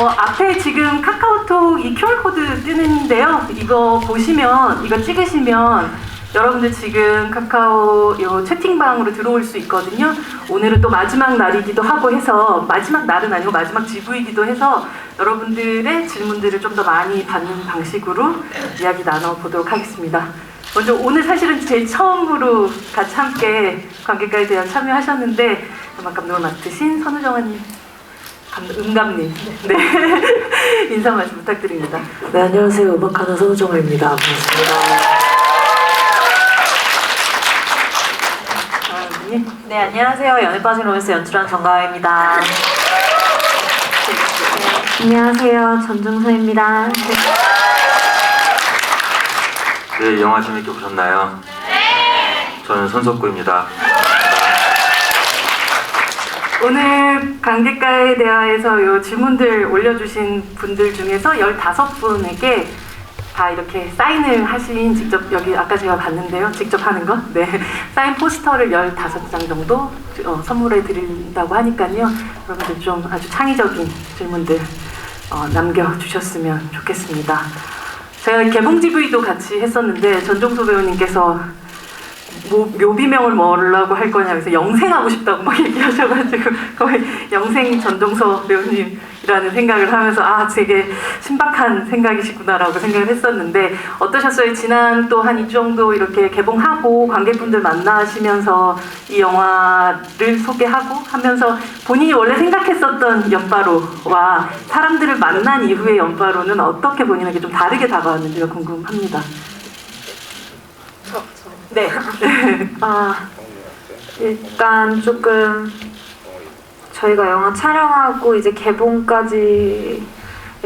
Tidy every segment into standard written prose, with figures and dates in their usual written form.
앞에 지금 카카오톡 이 QR코드 뜨는데요. 이거 보시면, 이거 찍으시면 여러분들 지금 카카오 요 채팅방으로 들어올 수 있거든요. 오늘은 또 마지막 날이기도 하고 해서, 마지막 날은 아니고 마지막 지부이기도 해서 여러분들의 질문들을 좀 더 많이 받는 방식으로 이야기 나눠보도록 하겠습니다. 먼저 오늘 사실은 제일 처음으로 같이 함께 관객과에 대한 참여하셨는데 음악 감독을 맡으신 선우정아님, 음감님, 네 인사 말씀 부탁드립니다. 네, 안녕하세요. 음악하는 선우정아입니다. 반갑습니다. 네, 안녕하세요. 연애 빠진 로맨스 연출한 정가은입니다. 안녕하세요. 전중서입니다. 네, 영화 재밌게 보셨나요? 네! 저는 손석구입니다. 오늘 관객과에 대하여서 요 질문들 올려주신 분들 중에서 15분에게 다 이렇게 사인을 하신, 직접 여기 아까 제가 봤는데요. 직접 하는 거? 네. 사인 포스터를 15장 정도 선물해 드린다고 하니까요. 여러분들 좀 아주 창의적인 질문들 남겨주셨으면 좋겠습니다. 제가 개봉 GV도 같이 했었는데 전종서 배우님께서 묘비명을 뭐라고 할 거냐 그래서 영생하고 싶다고 막 얘기하셔가지고 거의 영생 전종서 배우님이라는 생각을 하면서 되게 신박한 생각이시구나라고 생각을 했었는데 어떠셨어요? 지난 또 한 2주 정도 이렇게 개봉하고 관객분들 만나시면서 이 영화를 소개하고 하면서 본인이 원래 생각했었던 연바로와 사람들을 만난 이후의 연바로는 어떻게 본인에게 좀 다르게 다가왔는지가 궁금합니다. 네. 일단 조금 저희가 영화 촬영하고 이제 개봉까지의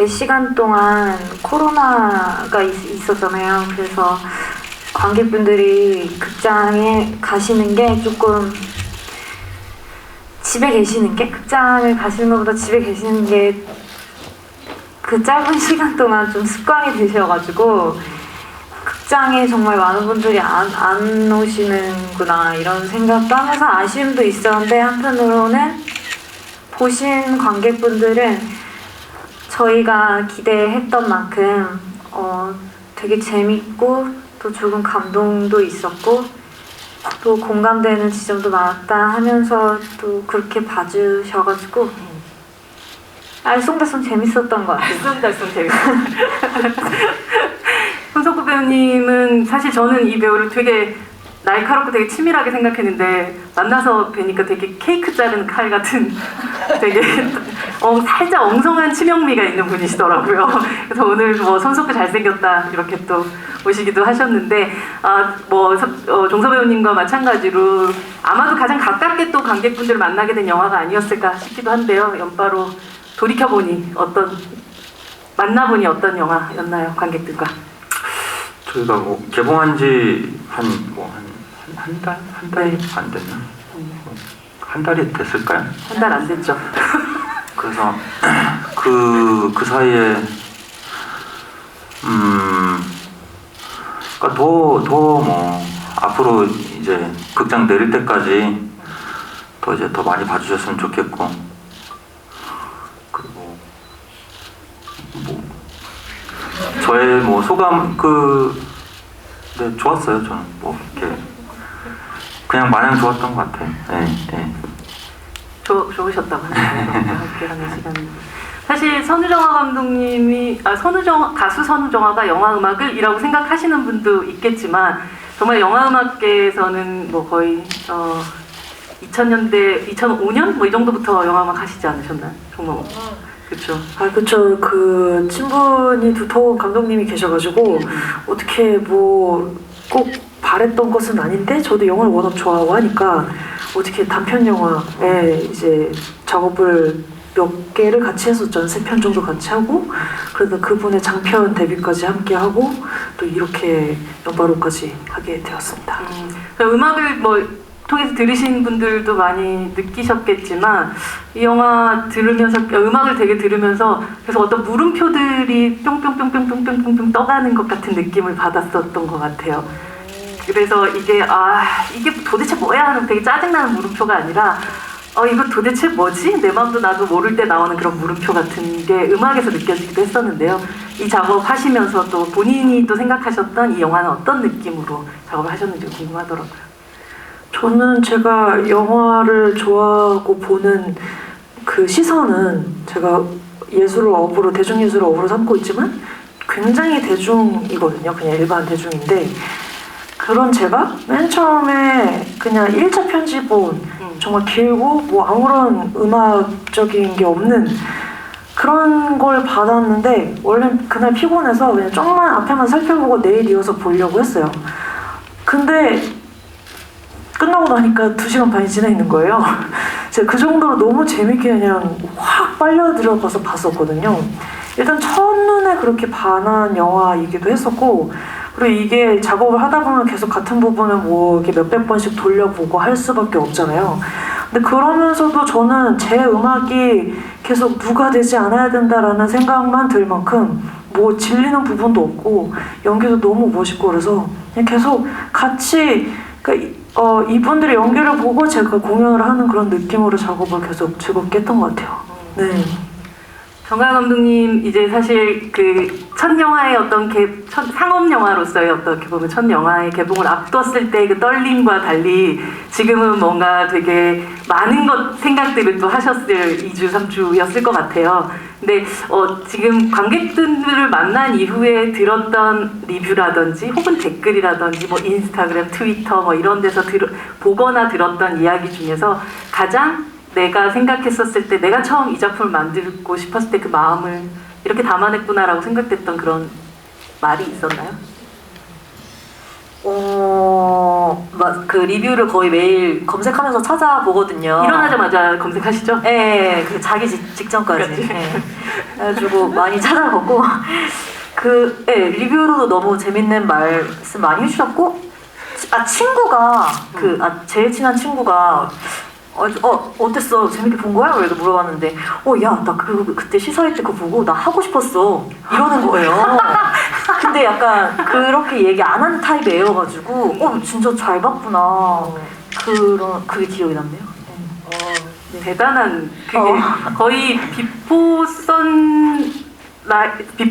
시간 동안 코로나가 있었잖아요. 그래서 관객분들이 극장에 가시는 게 조금 집에 계시는 게 극장을 가시는 것보다 집에 계시는 게 그 짧은 시간 동안 좀 습관이 되셔가지고 극장에 정말 많은 분들이 안 오시는구나 이런 생각도 하면서 아쉬움도 있었는데 한편으로는 보신 관객분들은 저희가 기대했던 만큼 되게 재밌고 또 조금 감동도 있었고 또 공감되는 지점도 많았다 하면서 또 그렇게 봐주셔가지고 알쏭달쏭 재밌었던 것 같아요. 알쏭달쏭 재밌었어요. 손석구 배우님은 사실 저는 이 배우를 되게 날카롭고 되게 치밀하게 생각했는데 만나서 뵈니까 되게 케이크 자르는 칼 같은 되게 살짝 엉성한 치명미가 있는 분이시더라고요. 그래서 오늘 손석구 잘생겼다 이렇게 또 오시기도 하셨는데 종서 배우님과 마찬가지로 아마도 가장 가깝게 또 관객분들을 만나게 된 영화가 아니었을까 싶기도 한데요. 연바로 돌이켜보니 만나보니 어떤 영화였나요? 관객들과? 저희가 개봉한 지 한 달 안 됐나? 한 달이 됐을까요? 한 달 안 됐죠. 그래서 그 사이에 그러니까 더 앞으로 이제 극장 내릴 때까지 더 많이 봐주셨으면 좋겠고 그리고 저의 소감 네, 좋았어요. 저는 이렇게 그냥 마냥 좋았던 것 같아요. 네. 좋으셨다고 하네요. 함께 하는 시간. 사실 선우정아 감독님이 가수 선우정아가 영화 음악을이라고 생각하시는 분도 있겠지만 정말 영화 음악계에서는 거의 2000년대 2005년 이 정도부터 영화 음악 하시지 않으셨나요? 정말. 그렇죠. 그쵸. 그 친분이 두터운 감독님이 계셔가지고 어떻게 꼭 바랬던 것은 아닌데 저도 영화를 워낙 좋아하고 하니까 어떻게 단편 영화에 이제 작업을 몇 개를 같이 했었죠. 3편 정도 같이 하고 그래서 그분의 장편 데뷔까지 함께 하고 또 이렇게 연바로까지 하게 되었습니다. 음악을 통해서 들으신 분들도 많이 느끼셨겠지만 이 영화 들으면서 음악을 되게 들으면서 그래서 어떤 물음표들이 뿅뿅뿅뿅뿅뿅뿅 떠가는 것 같은 느낌을 받았었던 것 같아요. 그래서 이게 도대체 뭐야 하는 되게 짜증나는 물음표가 아니라 이거 도대체 뭐지? 내 마음도 나도 모를 때 나오는 그런 물음표 같은 게 음악에서 느껴지기도 했었는데요. 이 작업 하시면서 또 본인이 또 생각하셨던 이 영화는 어떤 느낌으로 작업을 하셨는지 궁금하더라고요. 저는 제가 영화를 좋아하고 보는 그 시선은 제가 예술을 업으로 대중예술을 업으로 삼고 있지만 굉장히 대중이거든요. 그냥 일반 대중인데 그런 제가 맨 처음에 그냥 1차 편집본 정말 길고 뭐 아무런 음악적인 게 없는 그런 걸 받았는데 원래 그날 피곤해서 그냥 좀만 앞에만 살펴보고 내일 이어서 보려고 했어요. 근데 끝나고 나니까 2시간 반이 지나 있는 거예요. 제가 그 정도로 너무 재밌게 그냥 확 빨려 들어가서 봤었거든요. 일단 첫눈에 그렇게 반한 영화이기도 했었고 그리고 이게 작업을 하다 보면 계속 같은 부분을 뭐 이렇게 몇백 번씩 돌려보고 할 수밖에 없잖아요. 근데 그러면서도 저는 제 음악이 계속 누가 되지 않아야 된다라는 생각만 들 만큼 뭐 질리는 부분도 없고 연기도 너무 멋있고 그래서 그냥 계속 같이 이분들의 연기를 보고 제가 공연을 하는 그런 느낌으로 작업을 계속 즐겁게 했던 것 같아요. 네. 정가영 감독님 이제 사실 그 첫 영화의 어떤 상업 영화로서의 어떻게 보면 첫 영화의 개봉을 앞뒀을 때 그 떨림과 달리 지금은 뭔가 되게 많은 생각들을 또 하셨을 2주, 3주였을 것 같아요. 근데 지금 관객들을 만난 이후에 들었던 리뷰라든지 혹은 댓글이라든지 뭐 인스타그램, 트위터 뭐 이런 데서 보거나 들었던 이야기 중에서 가장 내가 생각했었을 때 내가 처음 이 작품을 만들고 싶었을 때 그 마음을 이렇게 담아냈구나라고 생각됐던 그런 말이 있었나요? 그 리뷰를 거의 매일 검색하면서 찾아보거든요. 일어나자마자 검색하시죠? 네, 그 자기 직전까지. 네. 그래가지고 많이 찾아보고 리뷰로도 너무 재밌는 말씀 많이 해주셨고 친구가 제일 친한 친구가 어땠어? 재밌게 본 거야? 그래서 물어봤는데 야, 나 그때 시사회 때 그거 보고 나 하고 싶었어 이러는 거예요. 근데 약간 그렇게 얘기 안 하는 타입의 애여가지고 진짜 잘 봤구나 그게 기억이 남네요. 대단한 그게 거의 비포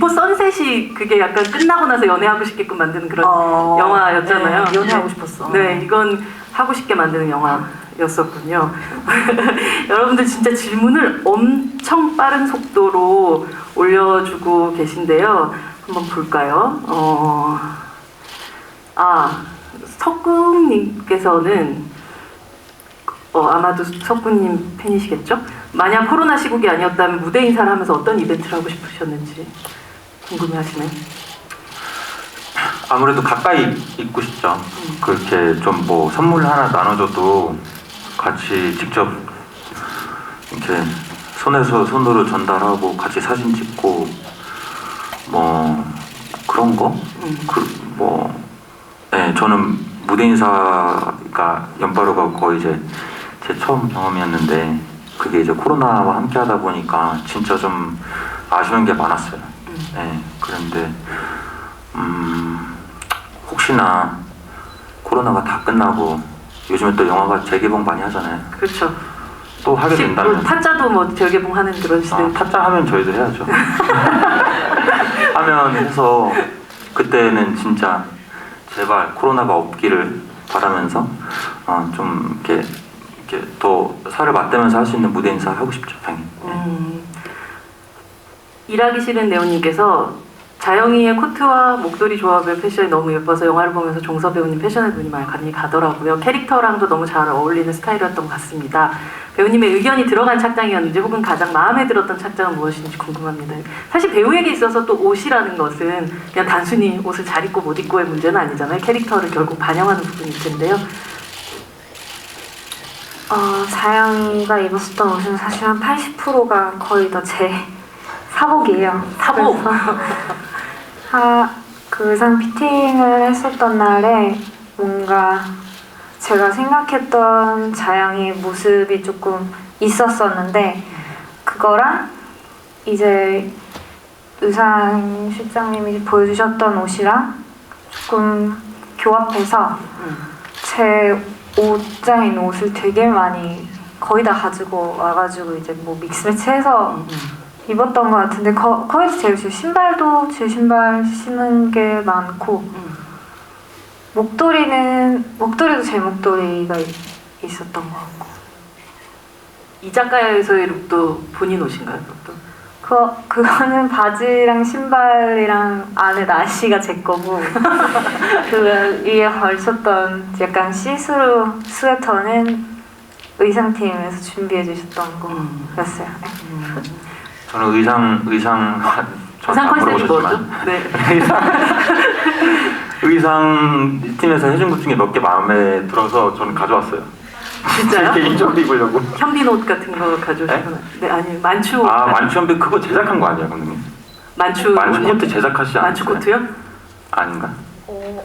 선셋이 그게 약간 끝나고 나서 연애하고 싶게끔 만드는 그런 영화였잖아요. 네, 연애하고 싶었어. 네, 이건 하고 싶게 만드는 영화였었군요. 여러분들 진짜 질문을 엄청 빠른 속도로 올려주고 계신데요. 한번 볼까요? 석궁님께서는 아마도 석궁님 팬이시겠죠? 만약 코로나 시국이 아니었다면 무대 인사를 하면서 어떤 이벤트를 하고 싶으셨는지 궁금해하시나요? 아무래도 가까이 있고 싶죠. 그렇게 좀 뭐 선물 하나 나눠줘도 같이 직접 이렇게 손에서 손으로 전달하고 같이 사진 찍고 뭐 그런 거. 네, 저는 무대 인사가 연바로가 거의 이제 제 처음 경험이었는데 그게 이제 코로나와 함께 하다 보니까 진짜 좀 아쉬운 게 많았어요. 네, 그런데 혹시나 코로나가 다 끝나고 요즘에 또 영화가 재개봉 많이 하잖아요. 그렇죠. 또 하게 된다면 타짜도 뭐 재개봉하는 그런 시대. 타짜 하면 저희도 해야죠. 하면 해서 그때는 진짜 제발 코로나가 없기를 바라면서 좀 이렇게 더 살을 맞대면서 할 수 있는 무대 인사 하고 싶죠, 당연히. 일하기 싫은 네오님께서 자영이의 코트와 목도리 조합의 패션이 너무 예뻐서 영화를 보면서 종서 배우님 패션에 눈이 많이 가더라고요. 캐릭터랑도 너무 잘 어울리는 스타일이었던 것 같습니다. 배우님의 의견이 들어간 착장이었는지 혹은 가장 마음에 들었던 착장은 무엇인지 궁금합니다. 사실 배우에게 있어서 또 옷이라는 것은 그냥 단순히 옷을 잘 입고 못 입고의 문제는 아니잖아요. 캐릭터를 결국 반영하는 부분일 텐데요. 자영이가 입었었던 옷은 사실 한 80%가 거의 다 제 사복이에요. 사복? 그 의상 피팅을 했었던 날에 뭔가 제가 생각했던 자영이의 모습이 조금 있었었는데 그거랑 이제 의상 실장님이 보여주셨던 옷이랑 조금 교합해서 제 옷장에 있는 옷을 되게 많이 거의 다 가지고 와가지고 이제 뭐 믹스매치해서 입었던 것 같은데 거기서 제일 신발도 제 신발 신은 게 많고 목도리도 제 목도리가 있었던 것 같고 이 작가에서의 룩도 본인 옷인가요? 그것도? 그거는 바지랑 신발이랑 안에 나시가 제 거고 그 위에 걸쳤던 약간 시스루 스웨터는 의상팀에서 준비해 주셨던 거였어요. 네. 저는 의상 의상 저는 안 컨셉이 뭐죠? 물어보셨지만 네. 의상 팀에서 해준 것 중에 몇 개 마음에 들어서 저는 가져왔어요. 진짜요? 개인적으로 입으려고. 현빈 옷 같은 거 가져오시구나. 네, 아니 만추 옷. 만추 현빈 그거 제작한 거 아니에요, 감독님? 만추 코트 제작하시지 않았어요? 만추 코트요? 아닌가?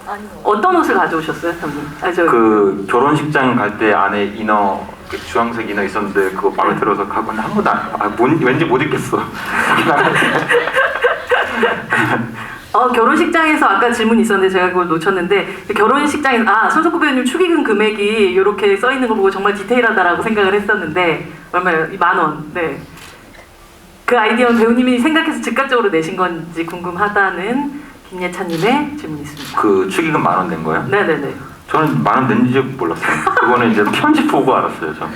아니요. 어떤 옷을 가져오셨어요, 현빈? 그 결혼식장 갈 때 안에 이너 그 주황색 이너 있었는데 그거 마음에 들어서 가고 한 번도 왠지 못 입겠어. 결혼식장에서 아까 질문이 있었는데 제가 그걸 놓쳤는데 결혼식장에서 손석구 배우님 축의금 금액이 이렇게 써 있는 거 보고 정말 디테일하다라고 생각을 했었는데 얼마예요? 10,000원. 네. 그 아이디어는 배우님이 생각해서 즉각적으로 내신 건지 궁금하다는 김예찬님의 질문이 있습니다. 그 축의금 10,000원 낸 거요? 네네네. 저는 10,000원 낸지 몰랐어요. 그거는 이제 편집 보고 알았어요, 저.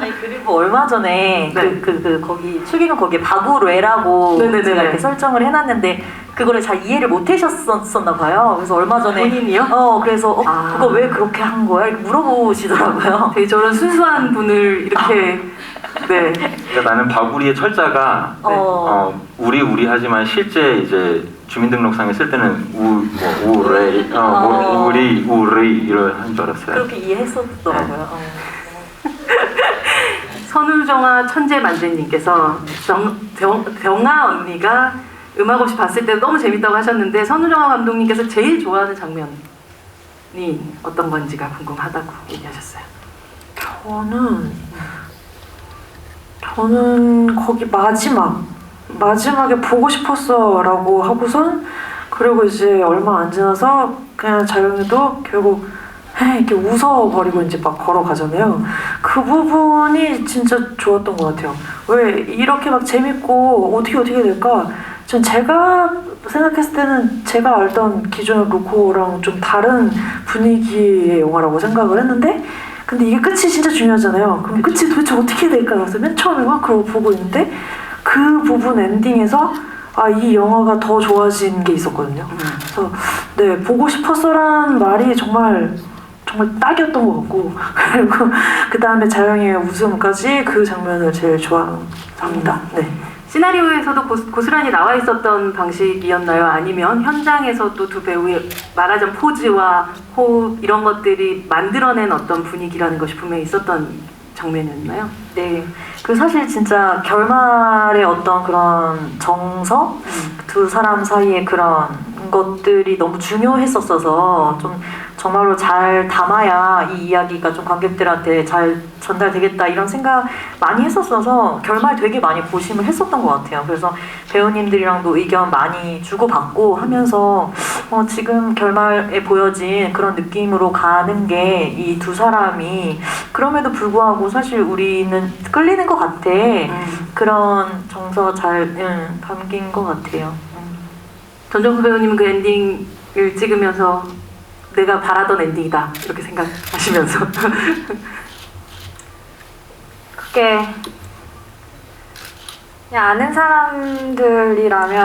아니 그리고 얼마 전에 네. 거기 축의금 거기에 바구레라고 네네네네. 제가 이렇게 설정을 해놨는데 그거를 잘 이해를 못 하셨었나 봐요. 그래서 얼마 전에 본인이요? 그래서 그거 왜 그렇게 한 거야? 이렇게 물어보시더라고요. 되게 저런 순수한 분을 이렇게 네. 그러니까 나는 바구리의 철자가 우리 하지만 실제 이제 주민등록상에 쓸 때는 우레이 우리 이런 한 줄 알았어요. 그렇게 이해했었더라고요. 선우정아 천재만재님께서 병아 언니가 음악 없이 봤을 때 너무 재밌다고 하셨는데 선우정아 감독님께서 제일 좋아하는 장면이 어떤 건지가 궁금하다고 얘기하셨어요. 저는 거기 마지막에 보고 싶었어라고 하고선 그리고 이제 얼마 안 지나서 그냥 자영이도 결국 이렇게 웃어버리고 이제 막 걸어가잖아요. 그 부분이 진짜 좋았던 것 같아요. 왜 이렇게 막 재밌고 어떻게 될까? 전 제가 생각했을 때는 제가 알던 기존의 루코랑 좀 다른 분위기의 영화라고 생각을 했는데 근데 이게 끝이 진짜 중요하잖아요. 그럼 끝이 도대체 어떻게 될까? 그래서 맨 처음에 막 그러고 보고 있는데 그 부분 엔딩에서 이 영화가 더 좋아진 게 있었거든요. 그래서 네 보고 싶었어라는 말이 정말 딱이었던 것 같고 그리고 그 다음에 자영이의 웃음까지 그 장면을 제일 좋아합니다. 네. 시나리오에서도 고스란히 나와 있었던 방식이었나요? 아니면 현장에서도 두 배우의 말하자면 포즈와 호흡 이런 것들이 만들어낸 어떤 분위기라는 것이 분명히 있었던 장면이었나요? 네. 그 사실 진짜 결말의 어떤 그런 정서? 두 사람 사이의 그런 것들이 너무 중요했었어서 좀 정말로 잘 담아야 이 이야기가 좀 관객들한테 잘 전달되겠다 이런 생각 많이 했었어서 결말 되게 많이 고심을 했었던 것 같아요. 그래서 배우님들이랑도 의견 많이 주고받고 하면서 지금 결말에 보여진 그런 느낌으로 가는 게 이 두 사람이 그럼에도 불구하고 사실 우리는 끌리는 것 같아. 그런 정서가 잘 담긴 것 같아요. 전정수 배우님은 그 엔딩을 찍으면서 내가 바라던 엔딩이다 이렇게 생각하시면서 그게 그냥 아는 사람들이라면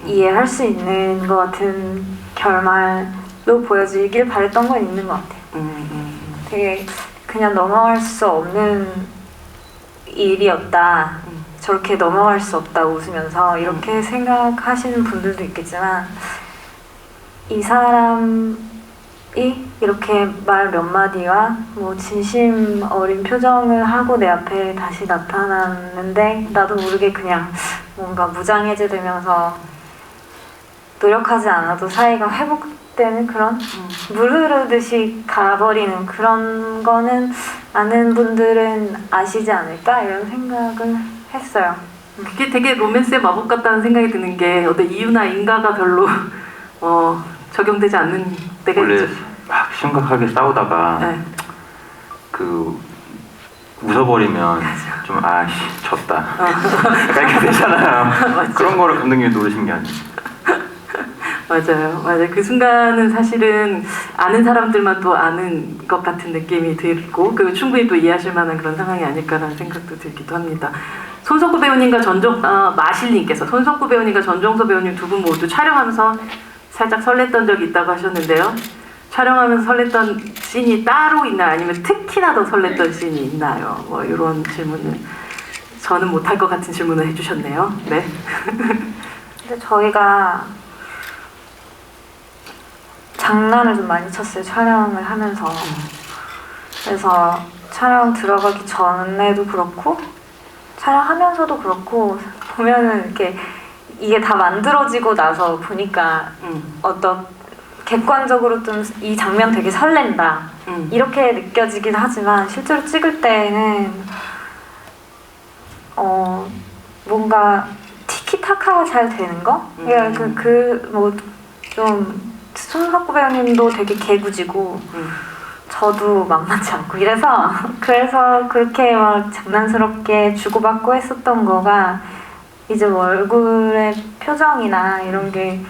이해할 수 있는 것 같은 결말로 보여지길 바랬던 건 있는 것 같아요. 되게 그냥 넘어갈 수 없는 일이었다. 저렇게 넘어갈 수 없다 웃으면서 이렇게 생각하시는 분들도 있겠지만 이 사람이 이렇게 말 몇 마디와 뭐 진심 어린 표정을 하고 내 앞에 다시 나타났는데 나도 모르게 그냥 뭔가 무장해제되면서 노력하지 않아도 사이가 회복되는 그런 물 흐르듯이 가버리는 그런 거는 아는 분들은 아시지 않을까 이런 생각을 했어요. 그게 되게 로맨스의 마법 같다는 생각이 드는 게 어떤 이유나 인과가 별로 적용되지 않는 때가 원래 있죠. 막 심각하게 싸우다가 네. 그 웃어버리면 좀 아씨 졌다 이렇게 되잖아요. 그런 거를 감독님이 노리신 게 아니에요. 맞아요. 그 순간은 사실은 아는 사람들만 또 아는 것 같은 느낌이 들고, 그리고 충분히 또 이해하실 만한 그런 상황이 아닐까라는 생각도 들기도 합니다. 손석구 배우님과 마실님께서 손석구 배우님과 전종서 배우님 두 분 모두 촬영하면서 살짝 설렜던 적이 있다고 하셨는데요. 촬영하면서 설렜던 씬이 따로 있나요? 아니면 특히나 더 설렜던 씬이 있나요? 뭐 이런 질문을 저는 못할 것 같은 질문을 해주셨네요. 네. 근데 저희가 장난을 좀 많이 쳤어요, 촬영을 하면서. 그래서 촬영 들어가기 전에도 그렇고 촬영하면서도 그렇고 보면은 이렇게 이게 다 만들어지고 나서 보니까 어떤 객관적으로 좀 이 장면 되게 설렌다 이렇게 느껴지긴 하지만 실제로 찍을 때는 뭔가 티키타카가 잘 되는 거? 뭐 좀 손석구 배우님도 되게 개구지고 저도 만만치 않고 그래서 그렇게 막 장난스럽게 주고받고 했었던 거가 이제 뭐 얼굴의 표정이나 이런 게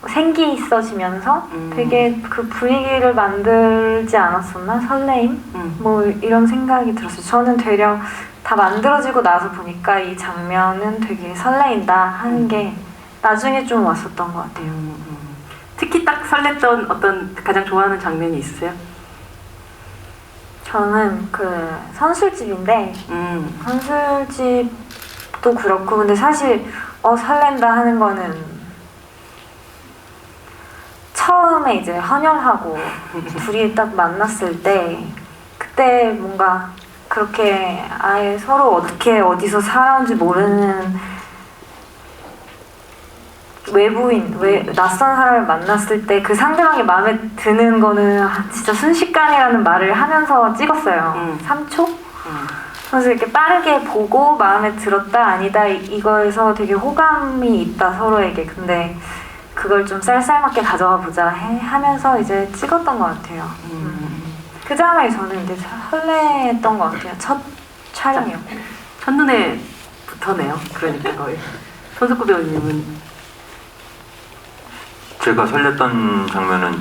생기 있어지면서 되게 그 분위기를 만들지 않았었나? 설레임? 뭐 이런 생각이 들었어요. 저는 되려 다 만들어지고 나서 보니까 이 장면은 되게 설레인다 하는 게 나중에 좀 왔었던 것 같아요. 특히 딱 설렜던 어떤 가장 좋아하는 장면이 있으세요? 저는 그 선술집인데 선술집도 그렇고 근데 사실 설렌다 하는 거는 처음에 이제 헌혈하고 둘이 딱 만났을 때 그때 뭔가 그렇게 아예 서로 어떻게 어디서 살아온지 모르는 낯선 사람을 만났을 때 그 상대방이 마음에 드는 거는 진짜 순식간이라는 말을 하면서 찍었어요. 3초? 그래서 이렇게 빠르게 보고 마음에 들었다 아니다 이거에서 되게 호감이 있다 서로에게. 근데 그걸 좀 쌀쌀맞게 가져가 보자 하면서 이제 찍었던 것 같아요. 그 장면이 저는 이제 설레했던 것 같아요. 첫 촬영이었고. 첫눈에 붙어네요. 그러니까 거의. 손석구 배우님은 제가 설렜던 장면은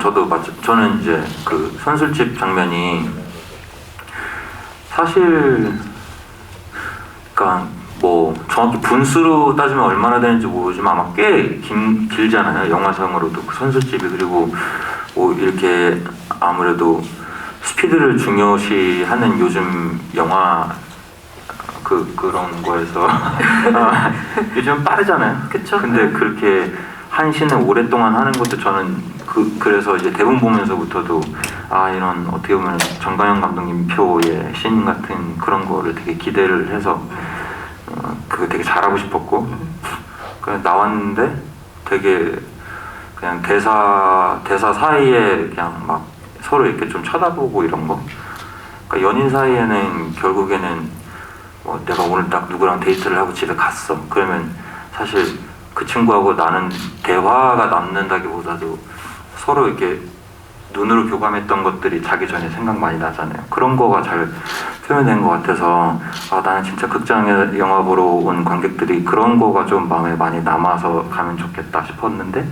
저는 이제 그 선술집 장면이 사실 그러니까 뭐 정확히 분수로 따지면 얼마나 되는지 모르지만 아마 꽤 길잖아요. 영화상으로도 그 선술집이. 그리고 뭐 이렇게 아무래도 스피드를 중요시하는 요즘 영화 그런 거에서 요즘 빠르잖아요. 그쵸. 근데 그렇게 한 씬을 오랫동안 하는 것도 저는 그래서 이제 대본 보면서부터도 이런 어떻게 보면 정가영 감독님 표의 씬 같은 그런 거를 되게 기대를 해서 그거 되게 잘하고 싶었고 그냥 나왔는데 되게 그냥 대사 사이에 그냥 막 서로 이렇게 좀 쳐다보고 이런 거. 그러니까 연인 사이에는 결국에는 뭐 내가 오늘 딱 누구랑 데이트를 하고 집에 갔어. 그러면 사실 그 친구하고 나는 대화가 남는다기보다도 서로 이렇게 눈으로 교감했던 것들이 자기 전에 생각 많이 나잖아요. 그런 거가 잘 표현된 것 같아서 나는 진짜 극장에 영화 보러 온 관객들이 그런 거가 좀 마음에 많이 남아서 가면 좋겠다 싶었는데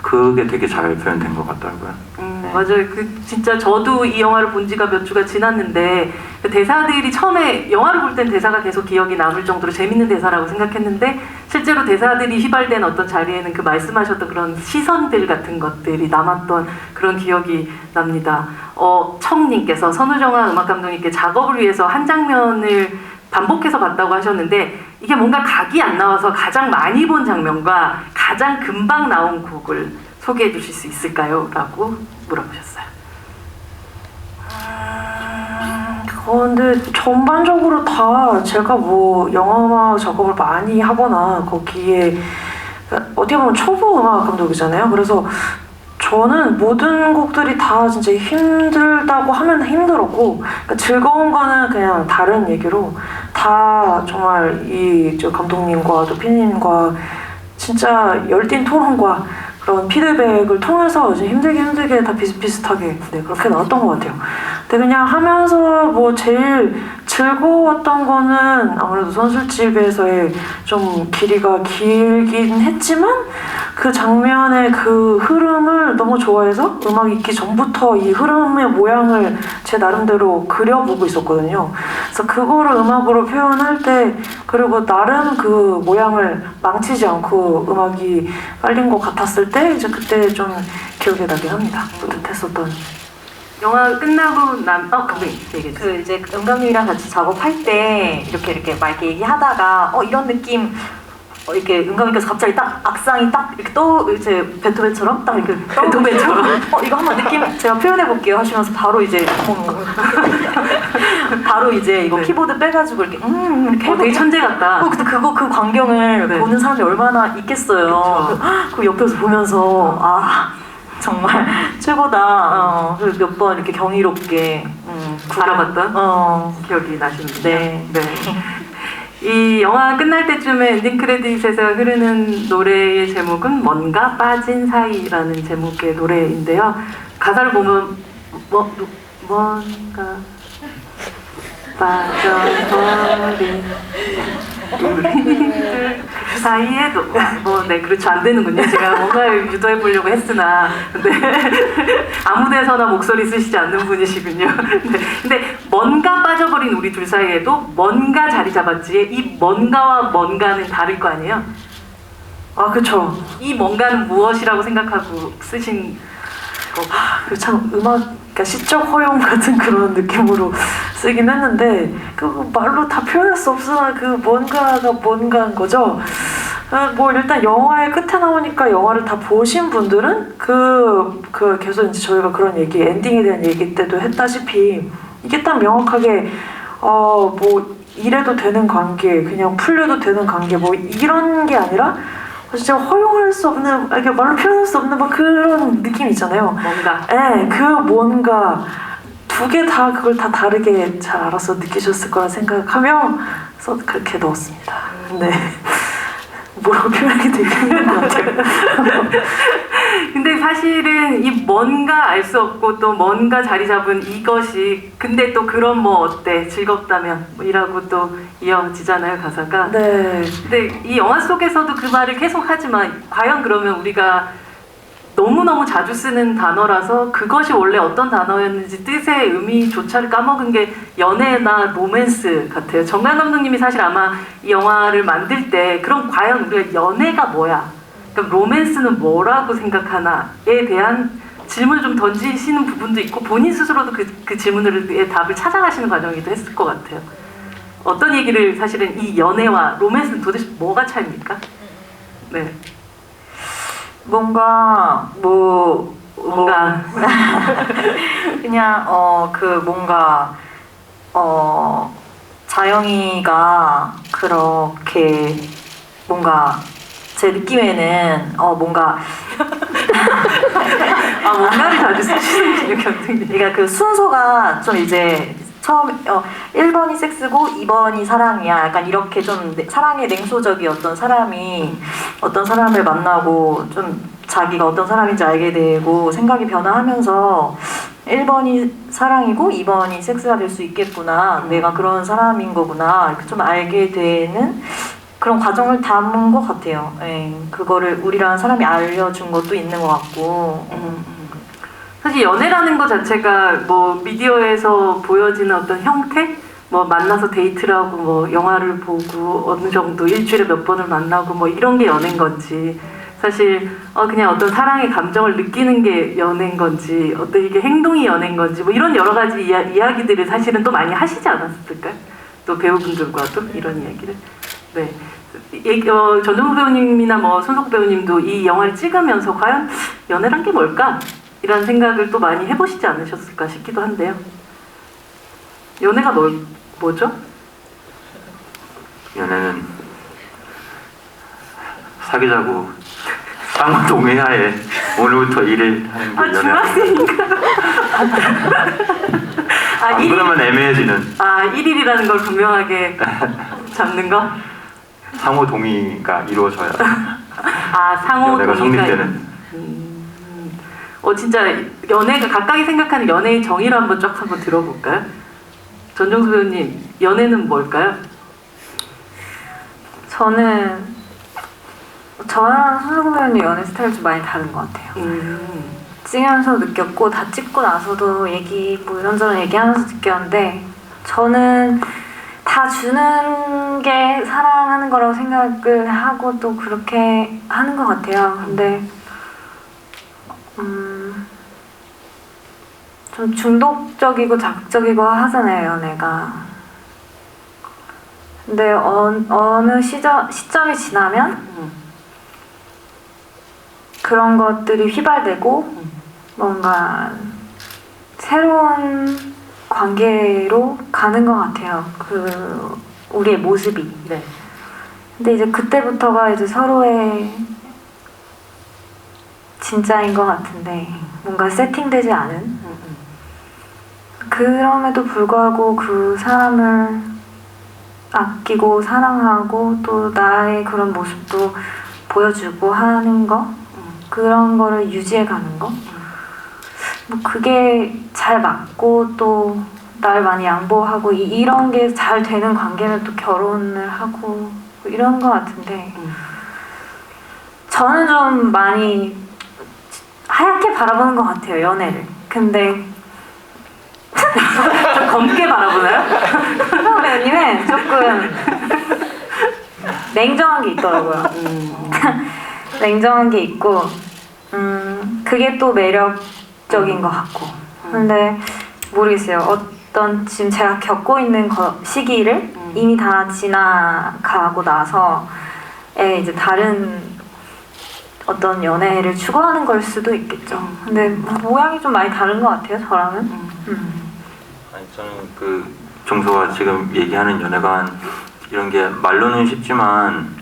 그게 되게 잘 표현된 것 같더라고요. 맞아요. 진짜 저도 이 영화를 본 지가 몇 주가 지났는데 그 대사들이 처음에 영화를 볼 땐 대사가 계속 기억이 남을 정도로 재밌는 대사라고 생각했는데 실제로 대사들이 휘발된 어떤 자리에는 그 말씀하셨던 그런 시선들 같은 것들이 남았던 그런 기억이 납니다. 청님께서 선우정아 음악감독님께 작업을 위해서 한 장면을 반복해서 봤다고 하셨는데 이게 뭔가 각이 안 나와서 가장 많이 본 장면과 가장 금방 나온 곡을 소개해 주실 수 있을까요? 라고 물어보셨어요. 근데 전반적으로 다 제가 뭐 영화 작업을 많이 하거나 거기에 어떻게 보면 초보 음악 감독이잖아요. 그래서 저는 모든 곡들이 다 진짜 힘들다고 하면 힘들었고 그러니까 즐거운 거는 그냥 다른 얘기로 다 정말 저 감독님과 또 피디님과 진짜 열띤 토론과 그런 피드백을 통해서 이제 힘들게 다 비슷비슷하게 그렇게 나왔던 것 같아요. 근데 그냥 하면서 뭐 제일 즐거웠던 거는 아무래도 선술집에서의 좀 길이가 길긴 했지만 그 장면의 그 흐름을 너무 좋아해서 음악 있기 전부터 이 흐름의 모양을 제 나름대로 그려보고 있었거든요. 그래서 그거를 음악으로 표현할 때 그리고 나름 그 모양을 망치지 않고 음악이 깔린 것 같았을 때 이제 그때 좀 기억에 나긴 합니다. 뿌듯했었던. 영화 끝나고 감독님 얘기해 주세요. 그 이제 은감님이랑 같이 작업할 때 이렇게 막 이렇게 얘기하다가 이런 느낌 이렇게 은감님께서 갑자기 딱 악상이 딱 이렇게 이제 베토벤처럼 딱 이렇게 베토벤처럼 이거 한번 느낌 제가 표현해 볼게요 하시면서 바로 이제 바로 이제 이거 네. 키보드 빼가지고 이렇게 이렇게 되게 천재 같다. 근데 그 광경을 네. 보는 사람이 얼마나 있겠어요. 그 옆에서 보면서 정말 최고다. 몇 번 이렇게 경이롭게 바라봤던 기억이 나십니다. 네. 이 영화 끝날 때쯤에 엔딩 크레딧에서 흐르는 노래의 제목은 뭔가 빠진 사이라는 제목의 노래인데요. 가사를 보면 뭔가 빠져버린 우리들 사이에도 네 그렇죠 안 되는군요. 제가 뭔가 유도해 보려고 했으나 근데 아무 데서나 목소리 쓰시지 않는 분이시군요. 네. 근데 뭔가 빠져버린 우리 둘 사이에도 뭔가 자리 잡았지에 이 뭔가와 뭔가는 다를 거 아니에요. 그쵸. 이 뭔가는 무엇이라고 생각하고 쓰신 참 그러니까 시적 허용 같은 그런 느낌으로 쓰긴 했는데 그 말로 다 표현할 수 없으나 그 뭔가가 뭔가인 거죠. 뭐 일단 영화의 끝에 나오니까 영화를 다 보신 분들은 그 계속 이제 저희가 그런 얘기 엔딩에 대한 얘기 때도 했다시피 이게 딱 명확하게 뭐 이래도 되는 관계 그냥 풀려도 되는 관계 뭐 이런 게 아니라 진짜 허용할 수 없는, 이게 말로 표현할 수 없는 막 그런 느낌 있잖아요. 뭔가. 네, 그 뭔가 두 개 다 그걸 다 다르게 잘 알아서 느끼셨을 거라 생각하면서 그렇게 넣었습니다. 네. 뭐라고 표현하기 되게 힘든 것 같아요. 근데 사실은 이 뭔가 알 수 없고 또 뭔가 자리 잡은 이것이 근데 또 그런 뭐 어때 즐겁다면 뭐 이라고 또 이어지잖아요 가사가. 네. 근데 이 영화 속에서도 그 말을 계속 하지만 과연 그러면 우리가 너무너무 자주 쓰는 단어라서 그것이 원래 어떤 단어였는지 뜻의 의미조차를 까먹은 게 연애나 로맨스 같아요. 정강 감독님이 사실 아마 이 영화를 만들 때 그럼 과연 우리가 연애가 뭐야? 그럼 로맨스는 뭐라고 생각하나에 대한 질문을 좀 던지시는 부분도 있고 본인 스스로도 그 질문의 답을 찾아가시는 과정이기도 했을 것 같아요. 어떤 얘기를 사실은 이 연애와 로맨스는 도대체 뭐가 차이입니까? 네. 뭔가 그냥 그 뭔가 자영이가 그렇게 뭔가 제 느낌에는 뭔가 뭔가를 자주 쓰시는 감독님. 그러니까 그 순서가 좀 이제 처음 1번이 섹스고 2번이 사랑이야. 약간 이렇게 좀 사랑의 냉소적이었던 사람이 어떤 사람을 만나고 좀 자기가 어떤 사람인지 알게 되고 생각이 변화하면서 1번이 사랑이고 2번이 섹스가 될 수 있겠구나. 내가 그런 사람인 거구나. 이렇게 좀 알게 되는 그런 과정을 담은 것 같아요. 예, 그거를 우리라는 사람이 알려준 것도 있는 것 같고. 사실 연애라는 것 자체가 뭐 미디어에서 보여지는 어떤 형태? 뭐 만나서 데이트를 하고 뭐 영화를 보고 어느 정도 일주일에 몇 번을 만나고 뭐 이런 게 연애인 건지 사실 그냥 어떤 사랑의 감정을 느끼는 게 연애인 건지 어떤 이게 행동이 연애인 건지 뭐 이런 여러 가지 이야기들을 사실은 또 많이 하시지 않았을까요? 또 배우분들과도 이런 이야기를. 네. 전종국 배우님이나 뭐 손석 배우님도 이 영화를 찍으면서 과연 연애란 게 뭘까? 이런 생각을 또 많이 해보시지 않으셨을까 싶기도 한데요. 연애가 뭐죠? 연애는 사귀자고 상호 동의하에 오늘부터 일을 하는 게 연애야. 중학생인가? 안 그러면 애매해지는 1일이라는 걸 분명하게 잡는 거? 상호 동의가 이루어져야 상호 연애가 동의가 성립되는. 진짜 연애가 각각이 생각하는 연애의 정의를 한번 쫙 한번 들어볼까요? 전종수 배우님, 연애는 뭘까요? 저는 저랑 손석구 배우님 연애 스타일이 좀 많이 다른 것 같아요. 찍으면서 느꼈고 다 찍고 나서도 얘기 뭐 이런저런 얘기하면서 느꼈는데 저는 다 주는 게 사랑하는 거라고 생각을 하고 또 그렇게 하는 것 같아요. 근데 좀 중독적이고 자극적이고 하잖아요, 연애가. 근데 어느 시점이 지나면 그런 것들이 휘발되고 뭔가 새로운 관계로 가는 것 같아요. 그 우리의 모습이. 네. 근데 이제 그때부터가 이제 서로의 진짜인 것 같은데 뭔가 세팅되지 않은. 그럼에도 불구하고 그 사람을 아끼고 사랑하고 또 나의 그런 모습도 보여주고 하는 거, 그런 거를 유지해 가는 거. 뭐 그게 잘 맞고 또 날 많이 양보하고 이런 게 잘 되는 관계면 또 결혼을 하고 뭐 이런 거 같은데 저는 좀 많이 하얗게 바라보는 것 같아요, 연애를. 근데 좀 검게 바라보나요? 손석구 배우님은 조금 냉정한 게 있더라고요. 냉정한 게 있고 그게 또 매력적인 것 같고. 근데 모르겠어요. 어떤 지금 제가 겪고 있는 시기를 이미 다 지나가고 나서에 이제 다른 어떤 연애를 추구하는 걸 수도 있겠죠. 근데 모양이 좀 많이 다른 것 같아요, 저랑은. 아니 저는 그 종서가 지금 얘기하는 연애관 이런 게 말로는 쉽지만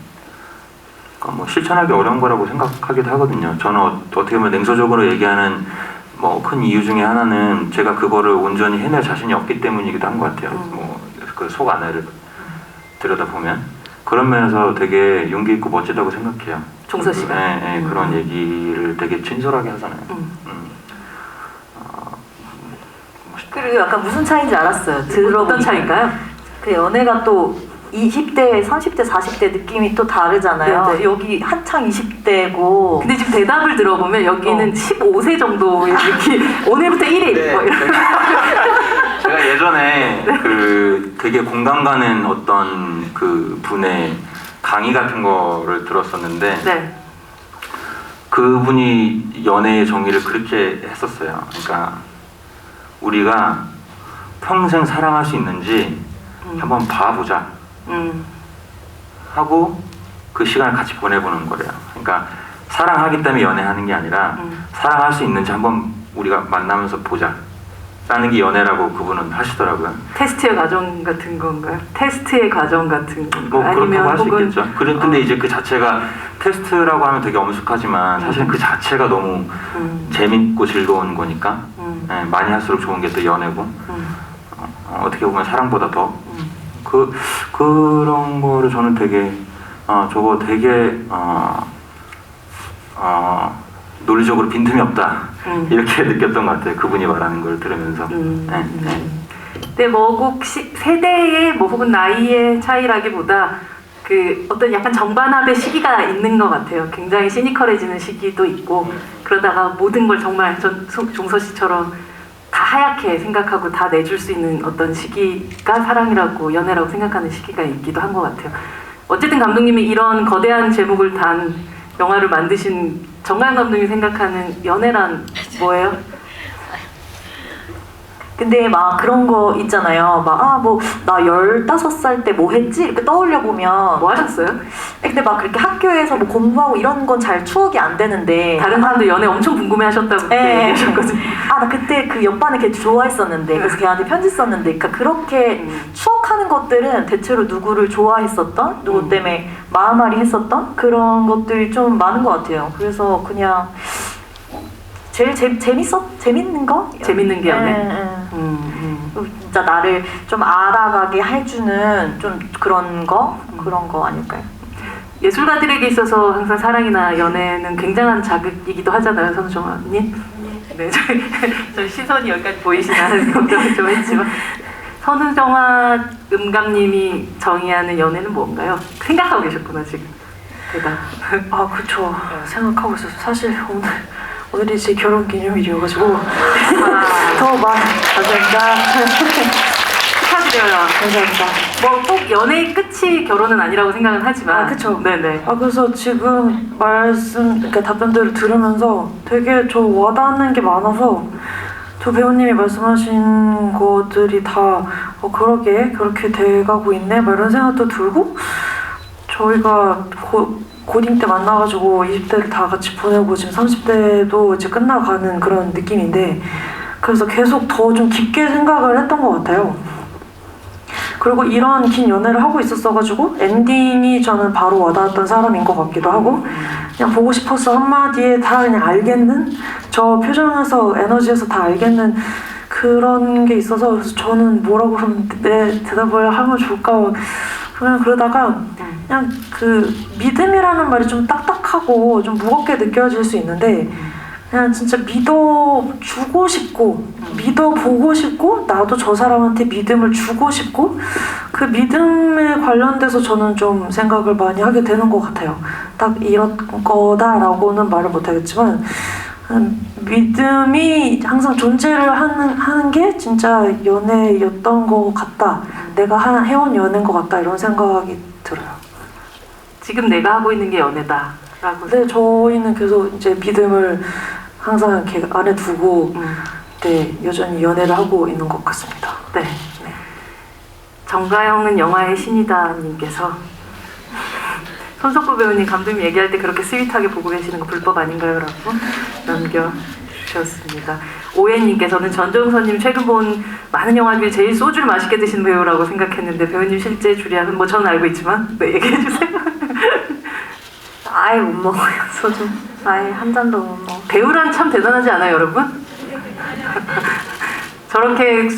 뭐 실천하기 어려운 거라고 생각하기도 하거든요. 저는 어떻게 보면 냉소적으로 얘기하는 뭐 큰 이유 중에 하나는 제가 그거를 온전히 해낼 자신이 없기 때문이기도 한 것 같아요. 뭐 그 속 안을 들여다보면 그런 면에서 되게 용기 있고 멋지다고 생각해요. 종서 씨가. 네, 그런 얘기를 되게 친솔하게 하잖아요. 그리고 약간 무슨 차이인지 알았어요. 들어보니까. 어떤 차이인가요? 그 연애가 또 20대, 30대, 40대 느낌이 또 다르잖아요. 네네. 여기 한창 20대고. 근데 지금 대답을 들어보면 여기는 15세 정도의 느낌. 오늘부터 1일. 네, 뭐 이런. 제가 예전에 그 되게 공감 가는 어떤 그 분의 강의 같은 거를 들었었는데 네. 그분이 연애의 정의를 그렇게 했었어요. 그러니까 우리가 평생 사랑할 수 있는지 한번 봐보자 하고 그 시간을 같이 보내보는 거래요. 그러니까 사랑하기 때문에 연애하는 게 아니라 사랑할 수 있는지 한번 우리가 만나면서 보자 라는 게 연애라고 그분은 하시더라고요. 테스트의 과정 같은 건가요? 테스트의 과정 같은 건가요? 뭐 그렇다고 할 수 혹은 있겠죠. 근데 이제 그 자체가 테스트라고 하면 되게 엄숙하지만 사실은 그 자체가 너무 재밌고 즐거운 거니까 네, 많이 할수록 좋은 게 또 연애고 어떻게 보면 사랑보다 더 그런 거를 저는 되게 저거 되게 논리적으로 빈틈이 없다 이렇게 느꼈던 것 같아요. 그분이 말하는 걸 들으면서. 네, 네. 근데 뭐 꼭 세대의 뭐 혹은 나이의 차이라기보다 그 어떤 약간 정반합의 시기가 있는 것 같아요. 굉장히 시니컬해지는 시기도 있고 그러다가 모든 걸 정말 종서 씨처럼 다 하얗게 생각하고 다 내줄 수 있는 어떤 시기가 사랑이라고 연애라고 생각하는 시기가 있기도 한 것 같아요. 어쨌든 감독님이 이런 거대한 제목을 단 영화를 만드신 정가영 감독님이 생각하는 연애란 뭐예요? 근데 막 그런 거 있잖아요. 나 15살 때 뭐 했지? 이렇게 떠올려보면. 뭐 하셨어요? 근데 막 그렇게 학교에서 뭐 공부하고 이런 건 잘 추억이 안 되는데. 다른 사람들 연애 엄청 궁금해 하셨다고 그때 얘기하셨거든요. 나 그때 그 옆반에 걔 좋아했었는데. 그래서 걔한테 편지 썼는데. 그러니까 그렇게 추억하는 것들은 대체로 누구를 좋아했었던, 누구 때문에 마음앓이 했었던 그런 것들이 좀 많은 것 같아요. 그래서 그냥 제일 재밌는 거? 재밌는 게 연애? 진짜 나를 좀 알아가게 해주는 좀 그런 거 아닐까요? 예술가들에게 있어서 항상 사랑이나 연애는 굉장한 자극이기도 하잖아요, 선우정아님. 네, 저희 시선이 여기까지 보이시나 하는 걱정을 좀 했지만 선우정아 음감님이 정의하는 연애는 뭔가요? 생각하고 계셨구나 지금. 대답. 아 그쵸. 생각하고 있었어요. 사실 오늘이 제 결혼 기념일이어가지고 더말 감사합니다. 축하드려요. 감사합니다. 뭐 꼭 연애의 끝이 결혼은 아니라고 생각은 하지만. 아, 그쵸. 네네. 아 그래서 지금 그러니까 답변들을 들으면서 되게 저 와닿는 게 많아서 두 배우님이 말씀하신 것들이 다 그러게 그렇게 돼가고 있네 막 이런 생각도 들고 저희가 고딩 때 만나가지고 20대를 다 같이 보내고 지금 30대도 이제 끝나가는 그런 느낌인데 그래서 계속 더 좀 깊게 생각을 했던 것 같아요. 그리고 이런 긴 연애를 하고 있었어가지고 엔딩이 저는 바로 와닿았던 사람인 것 같기도 하고 그냥 보고 싶었어 한마디에 다 그냥 알겠는 저 표정에서 에너지에서 다 알겠는 그런 게 있어서 그래서 저는 뭐라고 하면 내 대답을 하면 좋을까 그냥 그러다가 그냥 그 믿음이라는 말이 좀 딱딱하고 좀 무겁게 느껴질 수 있는데 그냥 진짜 믿어주고 싶고 믿어보고 싶고 나도 저 사람한테 믿음을 주고 싶고 그 믿음에 관련돼서 저는 좀 생각을 많이 하게 되는 것 같아요. 딱 이런 거다라고는 말을 못하겠지만 믿음이 항상 존재를 하는 게 진짜 연애였던 것 같다. 내가 해온 연애인 것 같다 이런 생각이 들어요. 지금 내가 하고 있는 게 연애다라고. 네, 저희는 계속 이제 믿음을 항상 이렇게 안에 두고 네, 여전히 연애를 하고 있는 것 같습니다. 네. 정가영은 영화의 신이다 님께서 손석구 배우님 감독님 얘기할 때 그렇게 스윗하게 보고 계시는 거 불법 아닌가요? 라고 남겨주셨습니다. 오해님께서는 전종서님 최근 본 많은 영화 중에 제일 소주를 맛있게 드시는 배우라고 생각했는데 배우님 실제 주량은 뭐 저는 알고 있지만 네, 얘기해주세요. 아예 못 먹어요 소주. 아예 한 잔도 못 먹어. 배우란 참 대단하지 않아요 여러분? 저렇게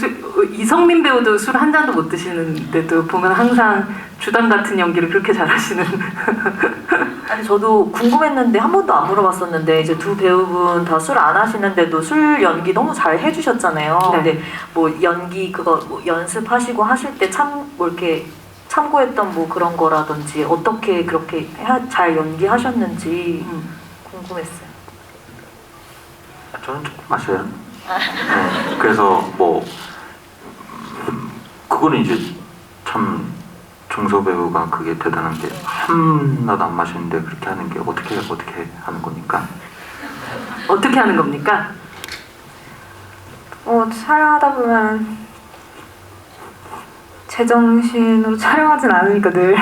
이성민 배우도 술 한 잔도 못 드시는데도 보면 항상 주당 같은 연기를 그렇게 잘하시는. 아니 저도 궁금했는데 한 번도 안 물어봤었는데 이제 두 배우분 다 술 안 하시는데도 술 연기 너무 잘 해주셨잖아요. 네. 근데 뭐 연기 그거 뭐 연습하시고 하실 때 뭐 이렇게 참고했던 뭐 그런 거라든지 어떻게 그렇게 잘 연기하셨는지 궁금했어요. 저는 조금 마셔요. 네, 그래서 뭐 그거는 이제 참 종서 배우가 그게 대단한 게 하나도 안 마시는데 그렇게 하는 게 어떻게 하는 거니까. 어떻게 하는 겁니까? 촬영하다 보면 제정신으로 촬영하진 않으니까 늘.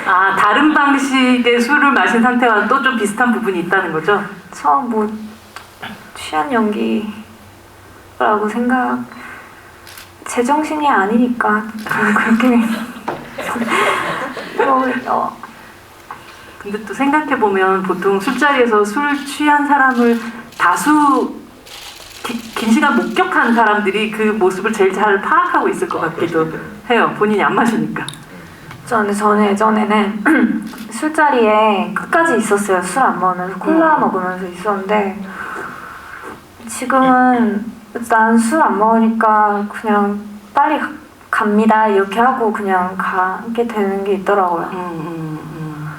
아 다른 방식의 술을 마신 상태와 또 좀 비슷한 부분이 있다는 거죠? 처음 뭐 취한 연기라고 생각. 제정신이 아니니까 좀 그렇게. 근데 또 생각해보면 보통 술자리에서 술 취한 사람을 다수 긴 시간 목격한 사람들이 그 모습을 제일 잘 파악하고 있을 것 같기도 해요. 본인이 안 마시니까. 근데 저는 예전에는 술자리에 끝까지 있었어요. 술 안 먹으면서 콜라 먹으면서 있었는데 지금은 난 술 안 먹으니까 그냥 빨리 갑니다 이렇게 하고 그냥 가게 되는 게 있더라고요.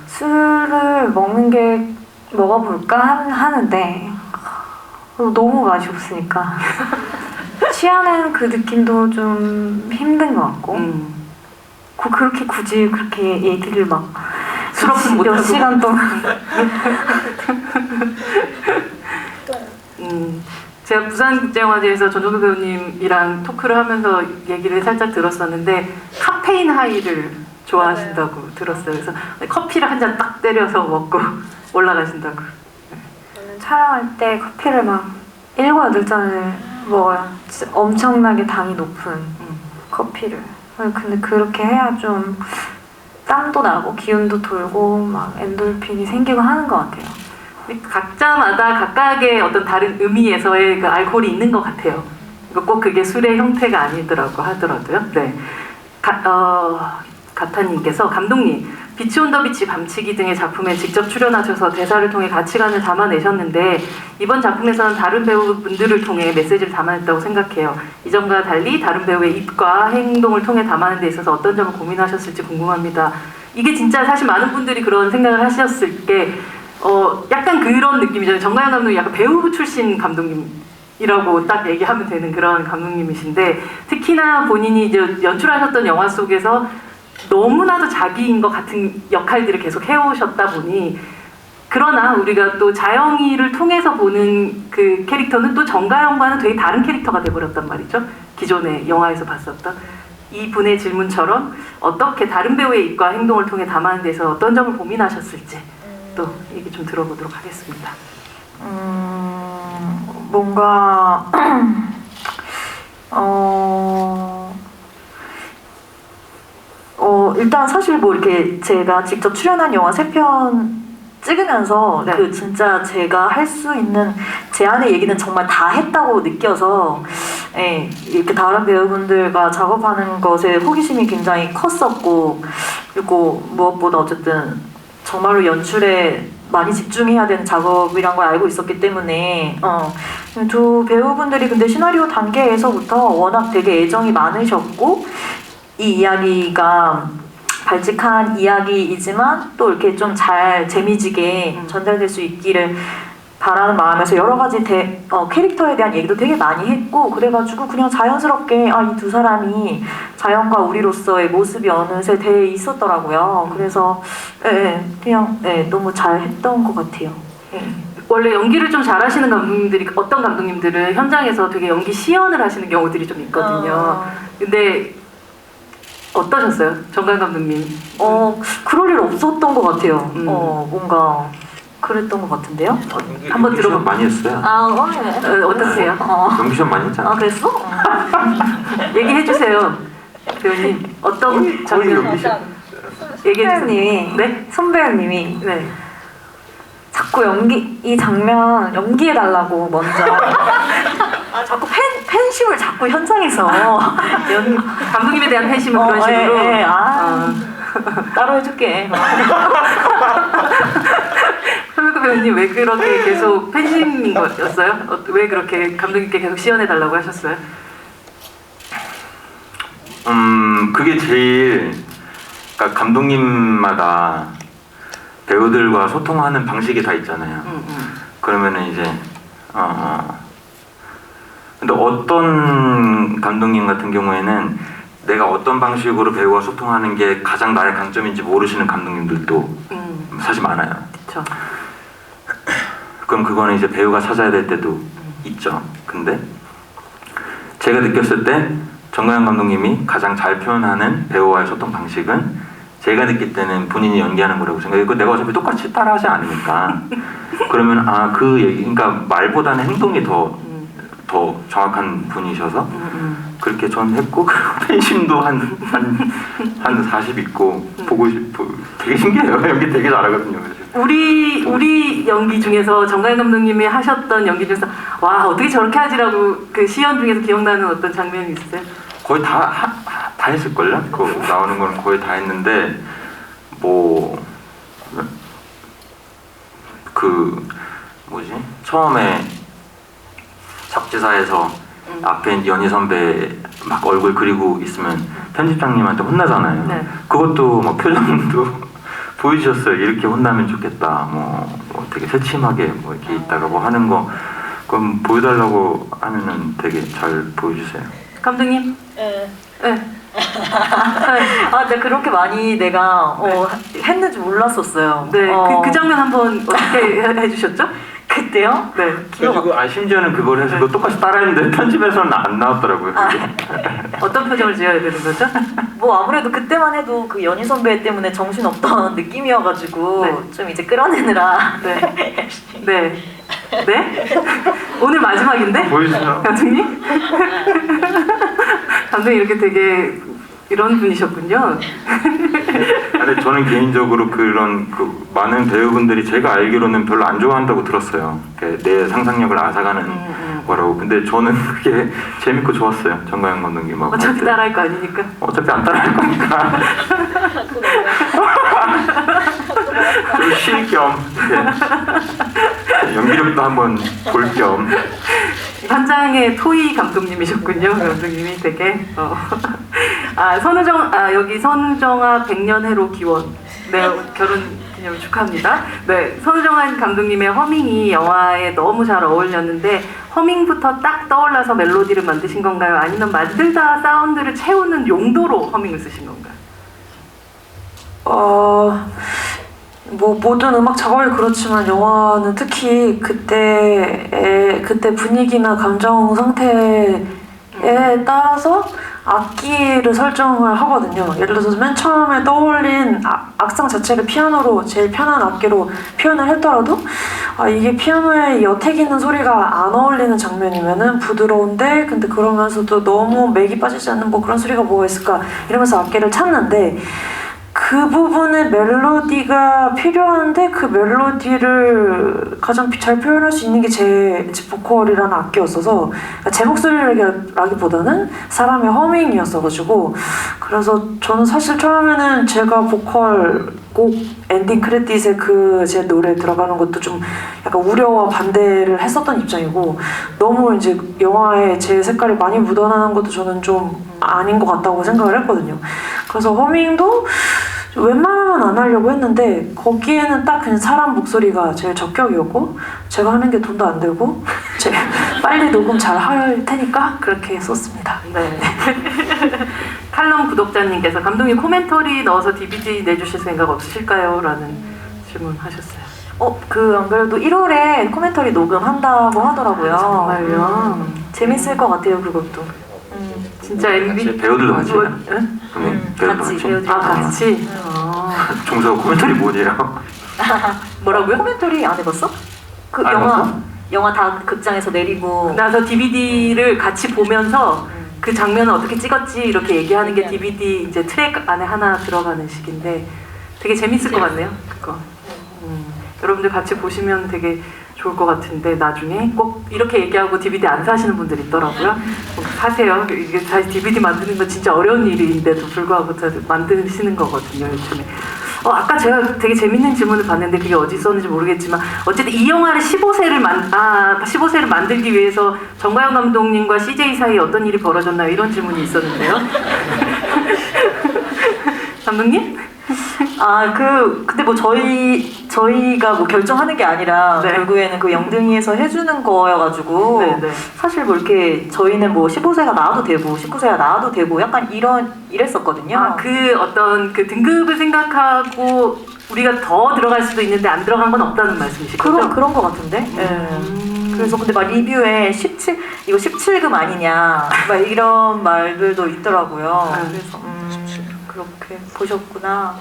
술을 먹어볼까 하는데 너무 맛이 없으니까 취하는 그 느낌도 좀 힘든 것 같고 그렇게 굳이 그렇게 얘기를 막 술 없으면 몇 못하고. 시간 동안 제가 부산국제영화제에서 전종도 배우님이랑 토크를 하면서 얘기를 살짝 들었었는데 카페인 하이를 좋아하신다고 들었어요. 그래서 커피를 한 잔 딱 때려서 먹고 올라가신다고. 저는 촬영할 때 커피를 막 7, 8잔을 먹어요. 진짜 엄청나게 당이 높은 커피를. 근데 그렇게 해야 좀 땀도 나고 기운도 돌고 막 엔돌핀이 생기고 하는 것 같아요. 각자마다 각각의 어떤 다른 의미에서의 그 알코올이 있는 것 같아요. 꼭 그게 술의 형태가 아니더라고 하더라도요. 네. 가타님께서 감독님 비치 온 더 비치 밤치기 등의 작품에 직접 출연하셔서 대사를 통해 가치관을 담아내셨는데 이번 작품에서는 다른 배우분들을 통해 메시지를 담아냈다고 생각해요. 이전과 달리 다른 배우의 입과 행동을 통해 담아내는 데 있어서 어떤 점을 고민하셨을지 궁금합니다. 이게 진짜 사실 많은 분들이 그런 생각을 하셨을 게 약간 그런 느낌이잖아요. 정가영 감독이 약간 배우 출신 감독님이라고 딱 얘기하면 되는 그런 감독님이신데 특히나 본인이 이제 연출하셨던 영화 속에서 너무나도 자기인 것 같은 역할들을 계속 해오셨다 보니 그러나 우리가 또 자영이를 통해서 보는 그 캐릭터는 또 정가영과는 되게 다른 캐릭터가 돼버렸단 말이죠. 기존의 영화에서 봤었던 이 분의 질문처럼 어떻게 다른 배우의 입과 행동을 통해 담아내는 데서 어떤 점을 고민하셨을지 또 얘기 좀 들어보도록 하겠습니다. 뭔가 일단 사실 뭐 이렇게 제가 직접 출연한 영화 3편 찍으면서 네. 그 진짜 제가 할 수 있는 제 안의 얘기는 정말 다 했다고 느껴서 예, 이렇게 다른 배우분들과 작업하는 것에 호기심이 굉장히 컸었고 그리고 무엇보다 어쨌든 정말로 연출에 많이 집중해야 되는 작업이란 걸 알고 있었기 때문에 두 배우분들이 근데 시나리오 단계에서부터 워낙 되게 애정이 많으셨고 이 이야기가 발칙한 이야기이지만 또 이렇게 좀 잘 재미지게 전달될 수 있기를 바라는 마음에서 여러 가지 캐릭터에 대한 얘기도 되게 많이 했고 그래가지고 그냥 자연스럽게 이 두 사람이 자연과 우리로서의 모습이 어느새 돼 있었더라고요. 그래서 그냥 너무 잘 했던 것 같아요. 원래 연기를 좀 잘하시는 감독님들이 어떤 감독님들은 현장에서 되게 연기 시연을 하시는 경우들이 좀 있거든요. 근데 어떠셨어요? 정가영 감독님? 그럴 일 없었던 것 같아요. 뭔가 그랬던 것 같은데요? 한번 연기 시험 들어봐. 많이 했어요. 어떠세요? 연기 시험 많이 했잖아. 그랬어? 얘기해주세요. 배우님 어떤 거의 장면 연기 시험. 얘기해주세요. 손배우님이 네? 손배우님이 네. 자꾸 이 장면 연기해달라고 먼저 자꾸 팬심을 자꾸 현장에서 감독님에 대한 팬심은 그런 식으로 따로 해줄게. 손석구 배우님 왜 그렇게 계속 팬심인 거였어요? 왜 그렇게 감독님께 계속 시연해달라고 하셨어요? 그게 제일 그러니까 감독님마다 배우들과 소통하는 방식이 다 있잖아요. 그러면은 이제 근데 어떤 감독님 같은 경우에는 내가 어떤 방식으로 배우와 소통하는 게 가장 나의 강점인지 모르시는 감독님들도 사실 많아요. 그렇죠. 그럼 그거는 이제 배우가 찾아야 될 때도 있죠. 근데 제가 느꼈을 때 정가영 감독님이 가장 잘 표현하는 배우와의 소통 방식은 제가 느낄 때는 본인이 연기하는 거라고 생각해요. 내가 어차피 똑같이 따라하지 않으니까. 그러면 그 얘기, 그러니까 말보다는 행동이 더 정확한 분이셔서 그렇게 전 했고 그리고 팬심도 한 40 있고 보고 싶고 되게 신기해요. 연기 되게 잘하거든요. 우리 연기 중에서 정가영 감독님이 하셨던 연기 중에서 와 어떻게 저렇게 하지라고 그 시연 중에서 기억나는 어떤 장면이 있어요? 거의 다 했을걸요? 그 나오는 건 거의 다 했는데 처음에 잡지사에서 앞에 연희 선배 막 얼굴 그리고 있으면 편집장님한테 혼나잖아요. 네. 그것도 막 표정도 보여주셨어요. 이렇게 혼나면 좋겠다. 뭐 되게 새침하게 이렇게 있다가 하는 거 그럼 보여달라고 하면은 되게 잘 보여주세요. 감독님? 네. 근데 그렇게 많이 내가 했는지 몰랐었어요. 네. 그 장면 한번 어떻게 해주셨죠? 그때요? 네. 그래가지고 심지어는 그걸 해서 그거 똑같이 따라했는데 편집에서는 안 나왔더라고요. 어떤 표정을 지어야 되는 거죠? 아무래도 그때만 해도 그 연희 선배 때문에 정신없던 느낌이어가지고 네. 좀 이제 끌어내느라 네. 네. 네? 오늘 마지막인데? 보여주세요. 감독님? 감독님 이렇게 되게 이런 분이셨군요. 근데 저는 개인적으로 그런 많은 배우분들이 제가 알기로는 별로 안 좋아한다고 들었어요. 내 상상력을 앗아가는 거라고. 근데 저는 그게 재밌고 좋았어요. 정가영 감독님하고. 어차피 따라할 거 아니니까. 어차피 안 따라할 거니까. 겸 연기력도 한번 볼 겸. 현장의 토이 감독님이셨군요. 감독님이 되게 여기 선우정아 100년 해로 기원. 네, 결혼 기념 축하합니다. 네, 선우정아 감독님의 허밍이 영화에 너무 잘 어울렸는데 허밍부터 딱 떠올라서 멜로디를 만드신 건가요? 아니면 만들다 사운드를 채우는 용도로 허밍을 쓰신 건가요? 뭐 모든 음악 작업이 그렇지만 영화는 특히 그때 분위기나 감정 상태에 따라서 악기를 설정을 하거든요. 예를 들어서 맨 처음에 떠올린 악상 자체를 피아노로 제일 편한 악기로 표현을 했더라도 이게 피아노에 여택 있는 소리가 안 어울리는 장면이면은 부드러운데 근데 그러면서도 너무 맥이 빠지지 않는 뭐 그런 소리가 뭐가 있을까 이러면서 악기를 찾는데 그 부분에 멜로디가 필요한데 그 멜로디를 가장 잘 표현할 수 있는 게 제 보컬이라는 악기였어서 제 목소리라기보다는 사람의 허밍이었어가지고 그래서 저는 사실 처음에는 제가 보컬 곡 엔딩 크레딧에 그 제 노래 들어가는 것도 좀 약간 우려와 반대를 했었던 입장이고 너무 이제 영화에 제 색깔이 많이 묻어나는 것도 저는 좀 아닌 것 같다고 생각을 했거든요. 그래서 허밍도 웬만하면 안 하려고 했는데 거기에는 딱 그냥 사람 목소리가 제일 적격이었고 제가 하는 게 돈도 안 들고 빨리 녹음 잘 할 테니까 그렇게 썼습니다. 네. 칼럼 구독자님께서 감독님 코멘터리 넣어서 DVD 내주실 생각 없으실까요? 라는 질문하셨어요. 안 그래도 1월에 코멘터리 녹음한다고 하더라고요. 정말요? 재밌을 것 같아요, 그것도. 진짜 MV 배우들도 같이 해요? 배우들도 같이 배우들. 같이? 종서 코멘터리 뭐예요? 뭐라고요? 코멘터리 안 해봤어? 그 안 해봤어? 영화 다 극장에서 내리고 나서 DVD를 같이 보면서 그 장면을 어떻게 찍었지 이렇게 얘기하는 게 DVD 이제 트랙 안에 하나 들어가는 식인데 되게 재밌을 것 같네요. 그거. 여러분들 같이 보시면 되게 좋을 것 같은데 나중에 꼭 이렇게 얘기하고 DVD 안 사시는 분들 있더라고요. 사세요. 이게 다시 DVD 만드는 건 진짜 어려운 일인데도 불구하고 만드시는 거거든요. 요즘에. 아까 제가 되게 재밌는 질문을 봤는데 그게 어디 있었는지 모르겠지만 어쨌든 이 영화를 15세를 만들기 위해서 정가영 감독님과 CJ 사이에 어떤 일이 벌어졌나요? 이런 질문이 있었는데요. 감독님? 근데 뭐 저희가 뭐 결정하는 게 아니라 네. 결국에는 그 영등이에서 해주는 거여가지고 네. 사실 뭐 이렇게 저희는 뭐 15세가 나와도 되고 19세가 나와도 되고 약간 이랬었거든요. 그 어떤 그 등급을 생각하고 우리가 더 들어갈 수도 있는데 안 들어간 건 없다는 말씀이시죠? 그런 거 같은데? 그래서 근데 막 리뷰에 이거 17금 아니냐 막 이런 말들도 있더라고요. 그래서 그렇게 보셨구나.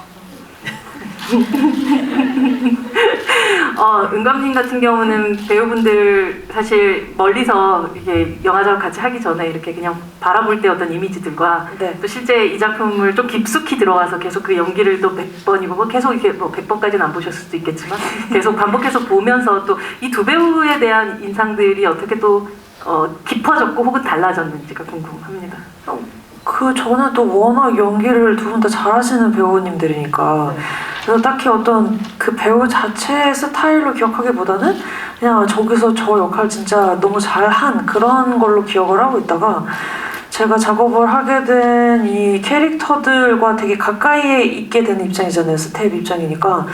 은감님 같은 경우는 배우분들 사실 멀리서 이게 영화 작업 같이 하기 전에 이렇게 그냥 바라볼 때 어떤 이미지들과 네. 또 실제 이 작품을 좀 깊숙이 들어가서 계속 그 연기를 또 100번이고 계속 이렇게 뭐 100번까지는 안 보셨을 수도 있겠지만 계속 반복해서 보면서 또 이 두 배우에 대한 인상들이 어떻게 또 깊어졌고 혹은 달라졌는지가 궁금합니다. 저는 또 워낙 연기를 두 분 다 잘하시는 배우님들이니까 그래서 딱히 어떤 그 배우 자체의 스타일로 기억하기보다는 그냥 저기서 저 역할 진짜 너무 잘한 그런 걸로 기억을 하고 있다가 제가 작업을 하게 된 이 캐릭터들과 되게 가까이에 있게 되는 입장이잖아요. 스텝 입장이니까.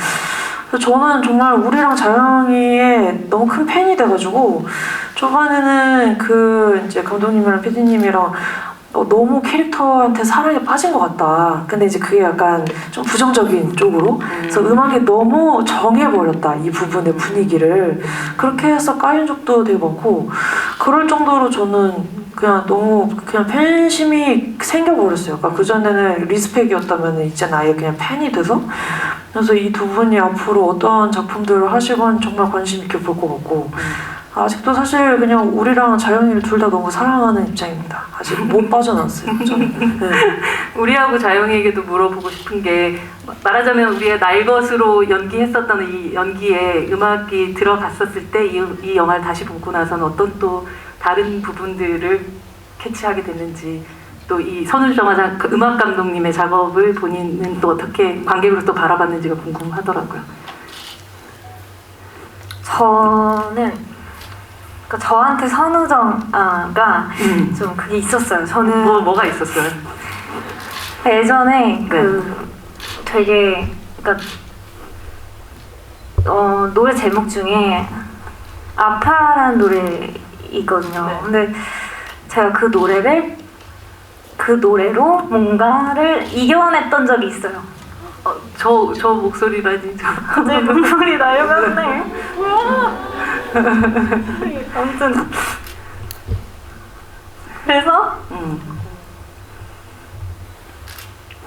그래서 저는 정말 우리랑 자영이의 너무 큰 팬이 돼가지고 초반에는 이제 감독님이랑 PD님이랑 너무 캐릭터한테 사랑에 빠진 것 같다. 근데 이제 그게 약간 좀 부정적인 쪽으로. 그래서 음악이 너무 정해버렸다. 이 부분의 분위기를. 그렇게 해서 까인 적도 되게 많고, 그럴 정도로 저는 그냥 너무 그냥 팬심이 생겨버렸어요. 그러니까 그전에는 리스펙이었다면 이제는 아예 그냥 팬이 돼서. 그래서 이 두 분이 앞으로 어떤 작품들을 하시건 정말 관심 있게 볼 것 같고, 아직도 사실 그냥 우리랑 자연이를 둘 다 너무 사랑하는 입장입니다. 아직 못 빠져나왔어요. 저는. 네. 우리하고 자영이에게도 물어보고 싶은 게 말하자면 우리가 날 것으로 연기했었던 이 연기에 음악이 들어갔었을 때 이 영화를 다시 보고 나서는 어떤 또 다른 부분들을 캐치하게 됐는지 또 이 선우정아 음악 감독님의 작업을 본인은 또 어떻게 관객으로 또 바라봤는지가 궁금하더라고요. 저는 그러니까 저한테 선우정아가 좀 그게 있었어요. 저는 뭐가 있었어요? 예전에 네. 그 되게 그러니까 노래 제목 중에 아파라는 노래 있거든요. 네. 근데 제가 그 노래로 뭔가를 이겨냈던 적이 있어요. 저 목소리라니. 갑자기 눈물이 나요, 맨날. 아무튼 그래서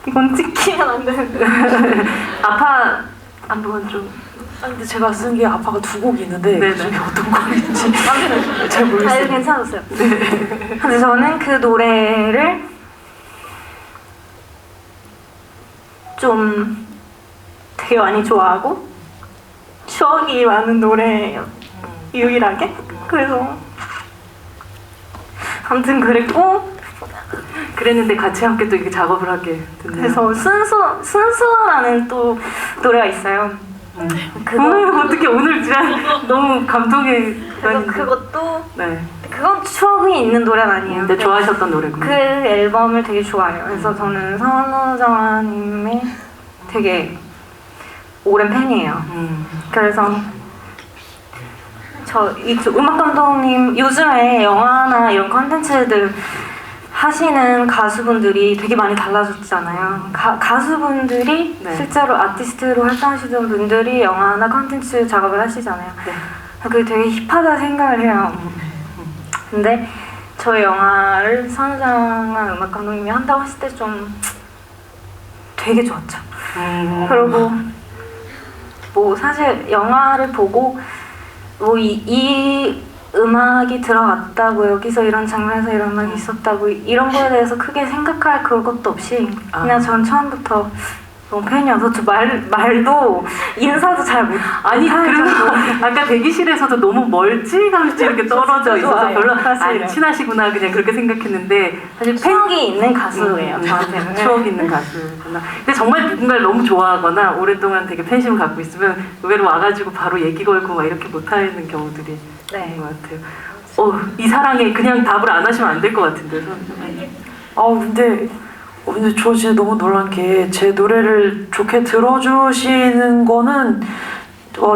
이건 찍히면 안 되는데. 아파 한번 좀. 근데 제가 쓴 게 아빠가 두 곡이 있는데 네네. 그중에 어떤 곡인지 잘 아유, 모르겠어요. 괜찮았어요. 근데 저는 그 노래를 좀 되게 많이 좋아하고 추억이 많은 노래예요. 유일하게. 그래서 아무튼 그랬고 그랬는데 같이 함께 또 이렇게 작업을 하게 됐네요. 그래서 순수라는 또 노래가 있어요. 그거 어떻게 오늘 진짜 너무 감동의 그래서 시간인데. 그것도 네. 그건 추억이 있는 노래는 아니에요. 근데 좋아하셨던 노래군요. 그 앨범을 되게 좋아해요. 그래서 저는 선우정아님의 되게 오랜 팬이에요. 그래서 이쪽 음악 감독님 요즘에 영화나 이런 컨텐츠들 하시는 가수분들이 되게 많이 달라졌잖아요. 가수분들이 네. 실제로 아티스트로 활동하시던 분들이 영화나 컨텐츠 작업을 하시잖아요. 네. 그게 되게 힙하다 생각을 해요. 근데 저희 영화를 선우정아 음악 감독님이 한다고 했을 때 좀 되게 좋았죠. 그리고 뭐 사실 영화를 보고 뭐 이 음악이 들어갔다고 여기서 이런 장면에서 이런 음악이 있었다고 이런 거에 대해서 크게 생각할 그것도 없이 그냥 전 처음부터 너무 팬이어서 저 말도 인사도 잘 못 아니 그래서 아까 대기실에서도 너무 멀찌감치 이렇게 떨어져 있어서 좋아요, 별로 사실은. 안 친하시구나 그냥 그렇게 생각했는데 사실 추억이 있는 가수예요. 저한테는. 추억 있는 가수구나. 근데 정말 누군가를 너무 좋아하거나 오랫동안 되게 팬심을 갖고 있으면 의외로 와가지고 바로 얘기 걸고 막 이렇게 못하는 경우들이 네. 있는 것 같아요. 이 사랑에 그냥 답을 안 하시면 안 될 것 같은데. 근데 저 진짜 너무 놀란 게 제 노래를 좋게 들어주시는 거는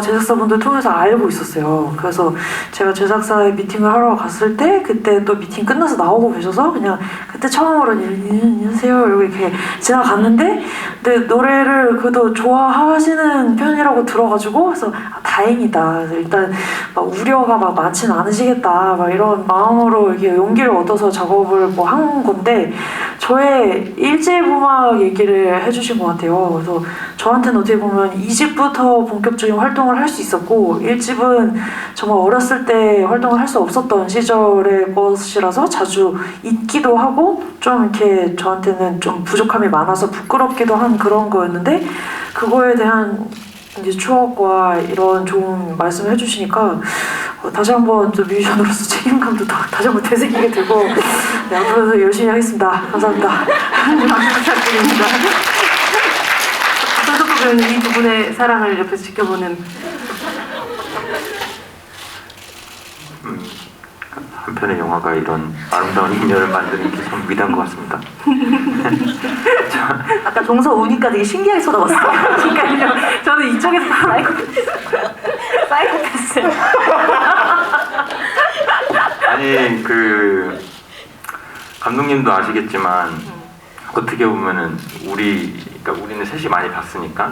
제작사분들 통해서 알고 있었어요. 그래서 제가 제작사에 미팅을 하러 갔을 때 그때 또 미팅 끝나서 나오고 계셔서 그냥 그때 처음으로 안녕하세요 이러고 이렇게 지나갔는데 근데 노래를 그래도 좋아하시는 편이라고 들어가지고 그래서 다행이다. 그래서 일단 막 우려가 막 많지는 않으시겠다 막 이런 마음으로 이렇게 용기를 얻어서 작업을 뭐 한 건데 저의 1집 음악 얘기를 해주신 것 같아요. 그래서 저한테는 어떻게 보면 2집부터 본격적인 활동을 할 수 있었고 1집은 정말 어렸을 때 활동을 할 수 없었던 시절의 것이라서 자주 잊기도 하고 좀 이렇게 저한테는 좀 부족함이 많아서 부끄럽기도 한 그런 거였는데 그거에 대한 이제 추억과 이런 좋은 말씀을 해주시니까 다시 한번 좀 뮤지션으로서 책임감도 다시 한번 되새기게 되고 네, 앞으로도 열심히 하겠습니다. 감사합니다. 박수 부탁드립니다. 손석구 배우님 이 두 분의 사랑을 옆에서 지켜보는 한편의 영화가 이런 아름다운 인연을 만드는 게 참 위대한 것 같습니다. 아까 종서 오니까 되게 신기하게 쳐다봤어요. 그러니까요. 저는 이쪽에서 바로 사이코패스. 아니 감독님도 아시겠지만 어떻게 보면은 그러니까 우리는 셋이 많이 봤으니까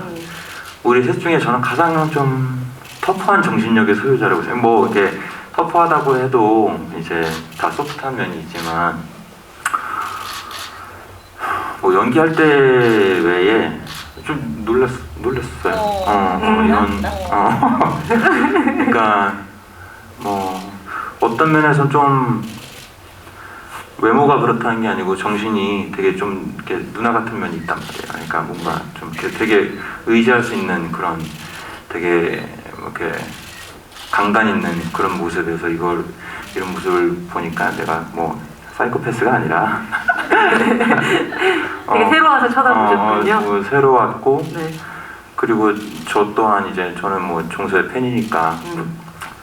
우리 셋 중에 저는 가장 좀 터프한 정신력의 소유자라고 생각해요. 뭐 이렇게 터프하다고 해도 이제 다 소프트한 면이 있지만 뭐 연기할 때 외에 좀 놀랐어요. 그러니까 뭐 어떤 면에서 좀 외모가 그렇다는 게 아니고 정신이 되게 좀 이렇게 누나 같은 면이 있단 말이에요. 그러니까 뭔가 좀 되게 의지할 수 있는 그런 되게 이렇게 강단 있는 그런 모습에서 이런 모습을 보니까 내가 뭐 사이코패스가 아니라 되게 새로 와서 쳐다보셨군요. 새로 왔고 네. 그리고 저 또한 이제 저는 뭐 종소의 팬이니까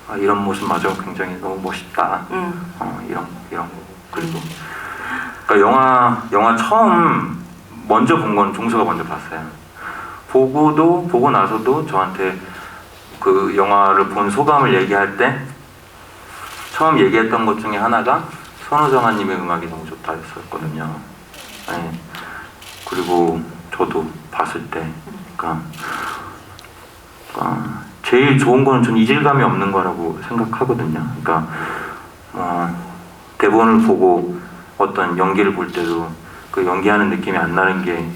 아, 이런 모습마저 굉장히 너무 멋있다. 이런 그리고 그러니까 영화 처음 먼저 본 건 종소가 먼저 봤어요. 보고 나서도 저한테 그 영화를 본 소감을 얘기할 때 처음 얘기했던 것 중에 하나가 선우정아님의 음악이 너무 좋다 했었거든요. 네. 그리고 저도 봤을 때 그러니까 제일 좋은 거는 전 이질감이 없는 거라고 생각하거든요. 그러니까 대본을 보고 어떤 연기를 볼 때도 그 연기하는 느낌이 안 나는 게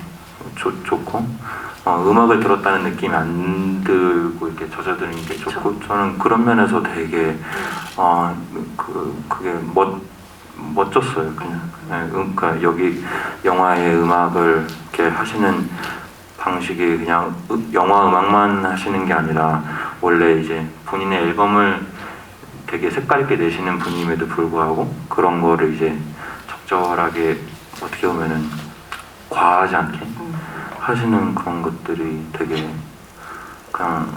좋고 음악을 들었다는 느낌이 안 들고 이렇게 젖어드는 게 좋고 저는 그런 면에서 되게 그게 멋졌어요. 그냥 그러니까 여기 영화의 음악을 이렇게 하시는 방식이 그냥 영화 음악만 하시는 게 아니라 원래 이제 본인의 앨범을 되게 색깔 있게 내시는 분임에도 불구하고 그런 거를 이제 적절하게 어떻게 보면은 과하지 않게 하시는 그런 것들이 되게 그냥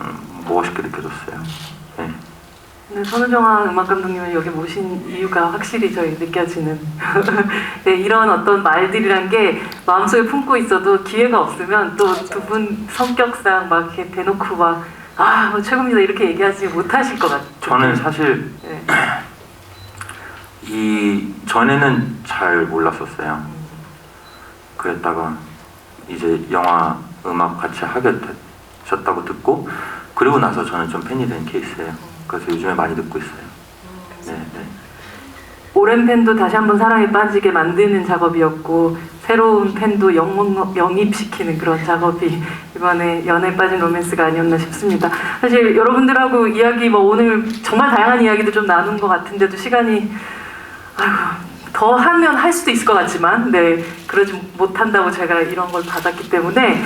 멋있게 느껴졌어요. 네. 네, 선우정아 음악 감독님을 여기 모신 이유가 확실히 저희 느껴지는 네, 이런 어떤 말들이란 게 마음속에 품고 있어도 기회가 없으면 또 두 분 성격상 막 이렇게 대놓고 막 뭐 최고입니다 이렇게 얘기하지 못하실 것 같아요. 저는 사실 네. 이 전에는 잘 몰랐었어요. 그랬다가 이제 영화 음악 같이 하게 되셨다고 듣고 그리고 나서 저는 좀 팬이 된 케이스예요. 그래서 요즘에 많이 듣고 있어요. 네. 오랜 팬도 다시 한번 사랑에 빠지게 만드는 작업이었고 새로운 팬도 영입시키는 그런 작업이 이번에 연애에 빠진 로맨스가 아니었나 싶습니다. 사실 여러분들하고 이야기 오늘 정말 다양한 이야기도 좀 나눈 것 같은데도 시간이 더 하면 할 수도 있을 것 같지만 네 그러지 못한다고 제가 이런 걸 받았기 때문에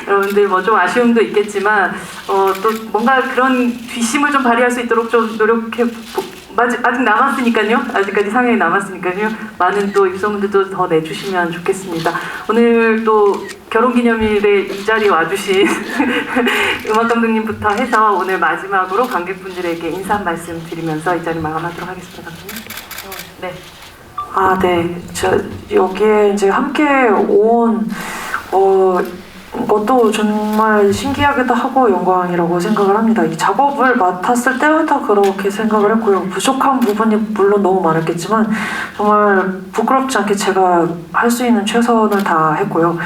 여러분들 좀 아쉬움도 있겠지만 또 뭔가 그런 뒷심을 좀 발휘할 수 있도록 좀 노력해 아직 남았으니까요. 아직까지 상영이 남았으니까요. 많은 또 입소문들도 더 내주시면 좋겠습니다. 오늘 또 결혼기념일에 이 자리에 와주신 음악 감독님부터 해서 오늘 마지막으로 관객분들에게 인사 한 말씀 드리면서 이 자리 마감하도록 하겠습니다. 네. 네. 여기에 이제 함께 온 것도 정말 신기하기도 하고 영광이라고 생각을 합니다. 이 작업을 맡았을 때부터 그렇게 생각을 했고요. 부족한 부분이 물론 너무 많았겠지만 정말 부끄럽지 않게 제가 할 수 있는 최선을 다했고요.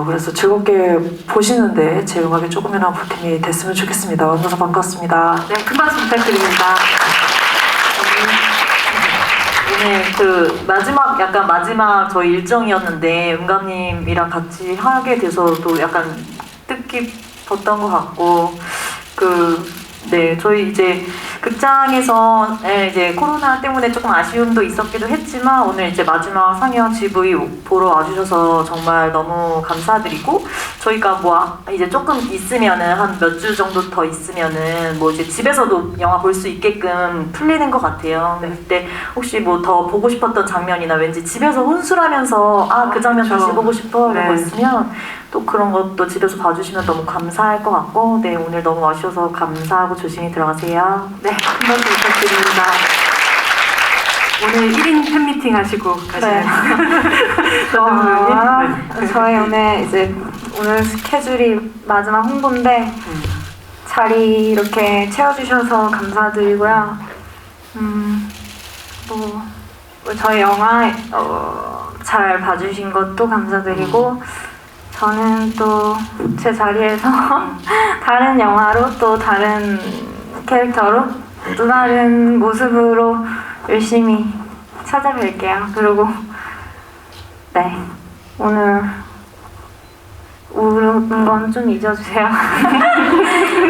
그래서 즐겁게 보시는데 제 음악에 조금이나마 보탬이 됐으면 좋겠습니다. 만나서 반갑습니다. 네, 큰 박수 부탁드립니다. 오늘 마지막 저희 일정이었는데 음감님이랑 같이 하게 돼서도 약간 뜻깊었던 것 같고 저희 이제 극장에서 이제 코로나 때문에 조금 아쉬움도 있었기도 했지만 오늘 이제 마지막 상영 GV 보러 와주셔서 정말 너무 감사드리고 저희가 이제 조금 있으면은 한 몇 주 정도 더 있으면은 이제 집에서도 영화 볼 수 있게끔 풀리는 것 같아요. 그때 혹시 더 보고 싶었던 장면이나 왠지 집에서 혼술하면서 그 장면 다시 보고 싶어 이런 거 있으면 또 그런 것도 집에서 봐주시면 너무 감사할 것 같고 네 오늘 너무 와주셔서 감사하고 조심히 들어가세요. 네, 한 번 더 부탁드립니다. 오늘 1인 팬미팅 하시고 가시나요? 저희 오늘 스케줄이 마지막 홍보인데 자리 이렇게 채워주셔서 감사드리고요. 저희 영화 잘 봐주신 것도 감사드리고 저는 또 제 자리에서 다른 영화로 또 다른 캐릭터로 또 다른 모습으로 열심히 찾아뵐게요. 그리고 네 오늘 우는 건 좀 잊어주세요.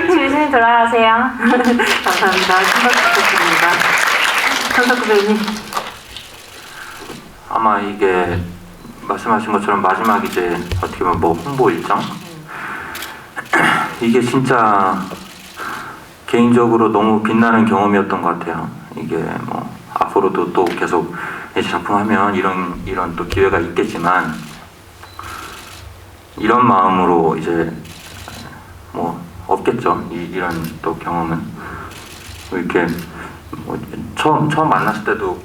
조심히 돌아가세요. 감사합니다. 큰 박수 부탁드립니다. 천석구 배우님. 아마 이게 말씀하신 것처럼 마지막 이제 어떻게 보면 홍보 일정 이게 진짜 개인적으로 너무 빛나는 경험이었던 것 같아요. 이게 앞으로도 또 계속 이제 작품하면 이런 또 기회가 있겠지만 이런 마음으로 이제 뭐 없겠죠. 이런 또 경험은 이렇게 뭐 처음 만났을 때도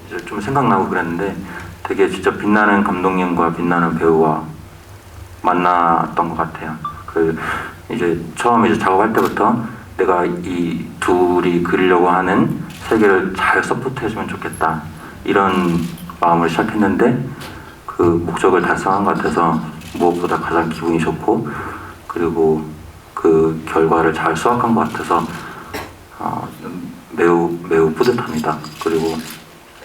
이제 좀 생각나고 그랬는데 되게 진짜 빛나는 감독님과 빛나는 배우와 만났던 것 같아요. 그 이제 처음 이제 작업할 때부터 내가 이 둘이 그리려고 하는 세계를 잘 서포트해주면 좋겠다 이런 마음을 시작했는데 그 목적을 달성한 것 같아서 무엇보다 가장 기분이 좋고 그리고 그 결과를 잘 수확한 것 같아서 매우 뿌듯합니다. 그리고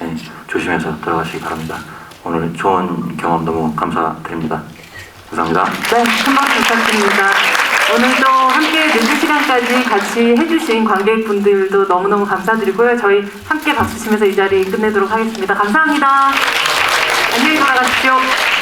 네, 조심해서 들어가시기 바랍니다. 오늘 좋은 경험 너무 감사드립니다. 감사합니다. 네, 한번 부탁드립니다. 오늘도 함께 늦은 시간까지 같이 해주신 관객분들도 너무너무 감사드리고요. 저희 함께 박수 치면서 이 자리 끝내도록 하겠습니다. 감사합니다. 안녕히 돌아가십시오.